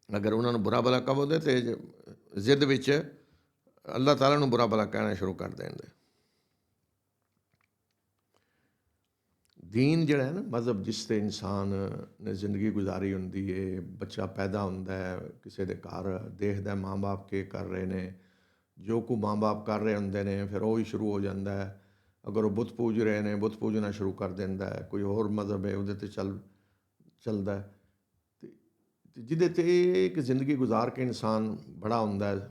ਅਗਰ ਉਹਨਾਂ ਨੂੰ ਬੁਰਾ ਭਲਾ ਕਹੋਗੇ ਤਾਂ ਜ਼ਿੱਦ ਵਿੱਚ ਅੱਲਾਹ ਤਾਲਾ ਨੂੰ ਬੁਰਾ ਭਲਾ ਕਹਿਣਾ ਸ਼ੁਰੂ ਕਰ ਦੇਣਗੇ। ਦੀਨ ਜਿਹੜਾ ਹੈ ਨਾ, ਮਜ਼ਹਬ ਜਿਸ 'ਤੇ ਇਨਸਾਨ ਨੇ ਜ਼ਿੰਦਗੀ ਗੁਜ਼ਾਰੀ ਹੁੰਦੀ ਹੈ, ਬੱਚਾ ਪੈਦਾ ਹੁੰਦਾ ਹੈ ਕਿਸੇ ਦੇ ਘਰ, ਦੇਖਦਾ ਮਾਂ ਬਾਪ ਕੀ ਕਰ ਰਹੇ ਨੇ, ਜੋ ਕੁ ਮਾਂ ਬਾਪ ਕਰ ਰਹੇ ਹੁੰਦੇ ਨੇ ਫਿਰ ਉਹ ਹੀ ਸ਼ੁਰੂ ਹੋ ਜਾਂਦਾ ਹੈ। ਅਗਰ ਉਹ ਬੁੱਤ ਪੂਜ ਰਹੇ ਨੇ, ਬੁੱਤ ਪੂਜਣਾ ਸ਼ੁਰੂ ਕਰ ਦਿੰਦਾ ਹੈ। ਕੋਈ ਹੋਰ ਮਜ਼ਹਬ ਹੈ ਉਹਦੇ 'ਤੇ ਚੱਲਦਾ ਹੈ। ਅਤੇ ਜਿਹਦੇ 'ਤੇ ਇੱਕ ਜ਼ਿੰਦਗੀ ਗੁਜ਼ਾਰ ਕੇ ਇਨਸਾਨ ਬੜਾ ਹੁੰਦਾ ਹੈ,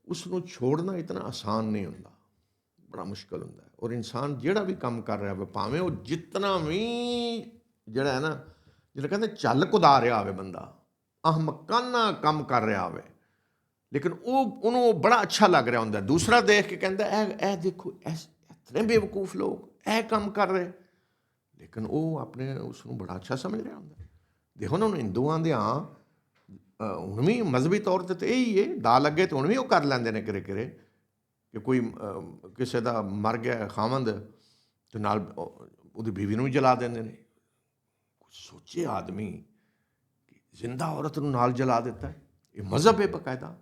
ਉਸ ਨੂੰ ਛੋੜਨਾ ਇਤਨਾ ਆਸਾਨ ਨਹੀਂ ਹੁੰਦਾ, ਬੜਾ ਮੁਸ਼ਕਿਲ ਹੁੰਦਾ ਹੈ। ਔਰ ਇਨਸਾਨ ਜਿਹੜਾ ਵੀ ਕੰਮ ਕਰ ਰਿਹਾ ਹੋਵੇ, ਭਾਵੇਂ ਉਹ ਜਿਤਨਾ ਵੀ ਜਿਹੜਾ ਹੈ ਨਾ, ਜਿਹੜਾ ਕਹਿੰਦੇ ਝੱਲ ਕੁਦਾ ਰਿਹਾ ਹੋਵੇ, ਬੰਦਾ ਅਹਮਕਾਨਾ ਕੰਮ ਕਰ ਰਿਹਾ ਹੋਵੇ, ਲੇਕਿਨ ਉਹਨੂੰ ਉਹ ਬੜਾ ਅੱਛਾ ਲੱਗ ਰਿਹਾ ਹੁੰਦਾ। ਦੂਸਰਾ ਦੇਖ ਕੇ ਕਹਿੰਦਾ ਇਹ ਦੇਖੋ ਇਤਨੇ ਬੇਵਕੂਫ ਲੋਕ ਇਹ ਕੰਮ ਕਰ ਰਹੇ, ਲੇਕਿਨ ਉਹ ਆਪਣੇ ਉਸ ਨੂੰ ਬੜਾ ਅੱਛਾ ਸਮਝ ਰਿਹਾ ਹੁੰਦਾ। ਦੇਖੋ ਨਾ, ਹੁਣ ਹਿੰਦੂਆਂ ਦੇ ਹੁਣ ਵੀ ਮਜ਼ਹਬੀ ਤੌਰ 'ਤੇ ਤਾਂ ਇਹੀ ਹੈ, ਦਾ ਲੱਗੇ ਤਾਂ ਹੁਣ ਵੀ ਉਹ ਕਰ ਲੈਂਦੇ ਨੇ ਕਿਰੇ ਕਿ ਕੋਈ ਕਿਸੇ ਦਾ ਮਰ ਗਿਆ ਖਾਵੰਦ ਅਤੇ ਨਾਲ ਉਹਦੀ ਬੀਵੀ ਨੂੰ ਵੀ ਜਲਾ ਦਿੰਦੇ ਨੇ। ਕੁਛ ਸੋਚੇ ਆਦਮੀ ਕਿ ਜ਼ਿੰਦਾ ਔਰਤ ਨੂੰ ਨਾਲ ਜਲਾ ਦਿੱਤਾ, ਇਹ ਮਜ਼ਹਬ ਹੈ ਬਕਾਇਦਾ।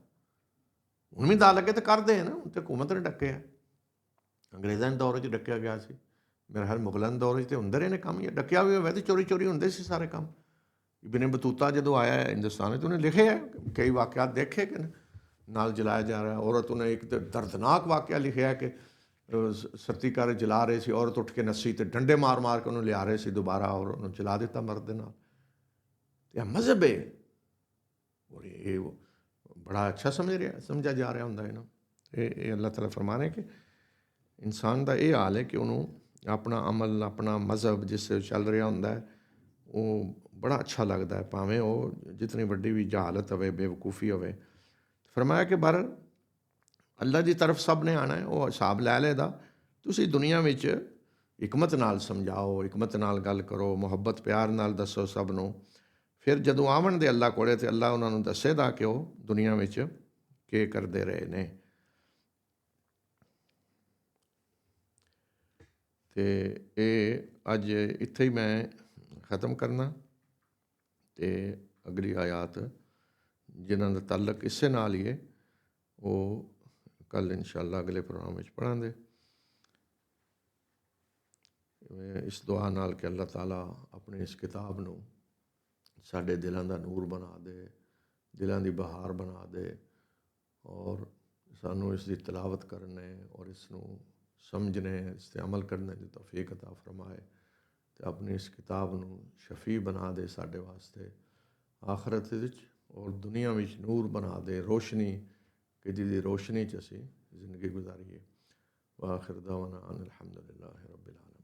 ਹੁਣ ਵੀ ਦਾ ਲੱਗੇ ਤਾਂ ਕਰਦੇ ਹੈ ਨਾ, ਹੁਣ ਤਾਂ ਹਕੂਮਤ ਨੇ ਡੱਕਿਆ, ਅੰਗਰੇਜ਼ਾਂ ਦੇ ਦੌਰ 'ਚ ਡੱਕਿਆ ਗਿਆ ਸੀ, ਮੇਰੇ ਖਿਆਲ ਮੁਗਲਾਂ ਦੇ ਦੌਰ 'ਚ ਤਾਂ ਹੁੰਦੇ ਰਹੇ ਨੇ ਕੰਮ, ਜਾਂ ਡੱਕਿਆ ਵੀ ਹੋਵੇ ਤਾਂ ਚੋਰੀ ਹੁੰਦੇ ਸੀ ਸਾਰੇ ਕੰਮ। ਇਬਨ ਬਤੂਤਾ ਜਦੋਂ ਆਇਆ ਹਿੰਦੁਸਤਾਨ ਵਿੱਚ, ਉਹਨੇ ਲਿਖਿਆ ਕਈ ਵਾਕਿਆਤ ਦੇਖੇ ਕਿ ਨਾਲ ਜਲਾਇਆ ਜਾ ਰਿਹਾ ਔਰਤ। ਉਹਨੇ ਇੱਕ ਤਾਂ ਦਰਦਨਾਕ ਵਾਕਿਆ ਲਿਖਿਆ ਕਿ ਸੱਤੀ ਘਰ ਜਲਾ ਰਹੇ ਸੀ, ਔਰਤ ਉੱਠ ਕੇ ਨੱਸੀ ਅਤੇ ਡੰਡੇ ਮਾਰ ਕੇ ਉਹਨੂੰ ਲਿਆ ਰਹੇ ਸੀ ਦੁਬਾਰਾ, ਔਰ ਉਹਨੂੰ ਜਲਾ ਦਿੱਤਾ ਮਰਦ ਦੇ ਨਾਲ। ਇਹ ਮਜ਼ਹਬ ਹੈ, ਔਰ ਇਹ ਬੜਾ ਅੱਛਾ ਸਮਝਿਆ ਜਾ ਰਿਹਾ ਹੁੰਦਾ ਹੈ ਨਾ। ਇਹ ਅੱਲਾਹ ਤਾਲਾ ਫਰਮਾਨ ਹੈ ਕਿ ਇਨਸਾਨ ਦਾ ਇਹ ਹਾਲ ਹੈ ਕਿ ਉਹਨੂੰ ਆਪਣਾ ਅਮਲ, ਆਪਣਾ ਮਜ਼ਹਬ ਜਿਸ 'ਤੇ ਚੱਲ ਰਿਹਾ ਹੁੰਦਾ ਹੈ, ਉਹ ਬੜਾ ਅੱਛਾ ਲੱਗਦਾ ਹੈ, ਭਾਵੇਂ ਉਹ ਜਿਤਨੀ ਵੱਡੀ ਵੀ ਜਹਾਲਤ ਹੋਵੇ, ਬੇਵਕੂਫੀ ਹੋਵੇ। ਫਰਮਾਇਆ ਕਿ ਬਹਰ ਅੱਲਾ ਦੀ ਤਰਫ ਸਭ ਨੇ ਆਉਣਾ ਹੈ, ਉਹ ਹਿਸਾਬ ਲੈ ਲਏਗਾ। ਤੁਸੀਂ ਦੁਨੀਆ ਵਿੱਚ ਹਿਕਮਤ ਨਾਲ ਸਮਝਾਓ, ਹਿਕਮਤ ਨਾਲ ਗੱਲ ਕਰੋ, ਮੁਹੱਬਤ ਪਿਆਰ ਨਾਲ ਦੱਸੋ ਸਭ ਨੂੰ। ਫਿਰ ਜਦੋਂ ਆਵਣ ਦੇ ਅੱਲਾ ਕੋਲੇ ਤਾਂ ਅੱਲਾ ਉਹਨਾਂ ਨੂੰ ਦੱਸੇਗਾ ਕਿ ਉਹ ਦੁਨੀਆ ਵਿੱਚ ਕੀ ਕਰਦੇ ਰਹੇ ਨੇ। ਅਤੇ ਇਹ ਅੱਜ ਇੱਥੇ ਹੀ ਮੈਂ ਖ਼ਤਮ ਕਰਨਾ, ਅਤੇ ਅਗਲੀ ਆਯਾਤ ਜਿਨ੍ਹਾਂ ਦਾ ਤਾਲੁਕ ਇਸੇ ਨਾਲ ਹੀ ਹੈ ਉਹ ਕੱਲ੍ਹ ਇਨਸ਼ਾ ਅੱਲਾ ਅਗਲੇ ਪ੍ਰੋਗਰਾਮ ਵਿੱਚ ਪੜ੍ਹਾਂਗੇ। ਇਸ ਦੁਆ ਨਾਲ ਕਿ ਅੱਲਾਹ ਤਾਲਾ ਆਪਣੀ ਇਸ ਕਿਤਾਬ ਨੂੰ ਸਾਡੇ ਦਿਲਾਂ ਦਾ ਨੂਰ ਬਣਾ ਦੇ, ਦਿਲਾਂ ਦੀ ਬਹਾਰ ਬਣਾ ਦੇ, ਔਰ ਸਾਨੂੰ ਇਸ ਦੀ ਤਿਲਾਵਤ ਕਰਨੇ ਔਰ ਇਸ ਨੂੰ ਸਮਝਣੇ, ਇਸ 'ਤੇ ਅਮਲ ਕਰਨੇ ਦੀ ਤੌਫੀਕ ਅਤਾ ਫਰਮਾਏ, ਅਤੇ ਆਪਣੀ ਇਸ ਕਿਤਾਬ ਨੂੰ ਸ਼ਫੀ ਬਣਾ ਦੇ ਸਾਡੇ ਵਾਸਤੇ ਆਖਰਤ ਵਿੱਚ, ਔਰ ਦੁਨੀਆ ਵਿੱਚ ਨੂਰ ਬਣਾ ਦੇ, ਰੋਸ਼ਨੀ ਕਿ ਜਿਹਦੀ ਰੋਸ਼ਨੀ 'ਚ ਅਸੀਂ ਜ਼ਿੰਦਗੀ ਗੁਜ਼ਾਰੀਏ। व आखिर दावाना अनिल हम्दुलिल्लाहि रब्बिल आलमीन।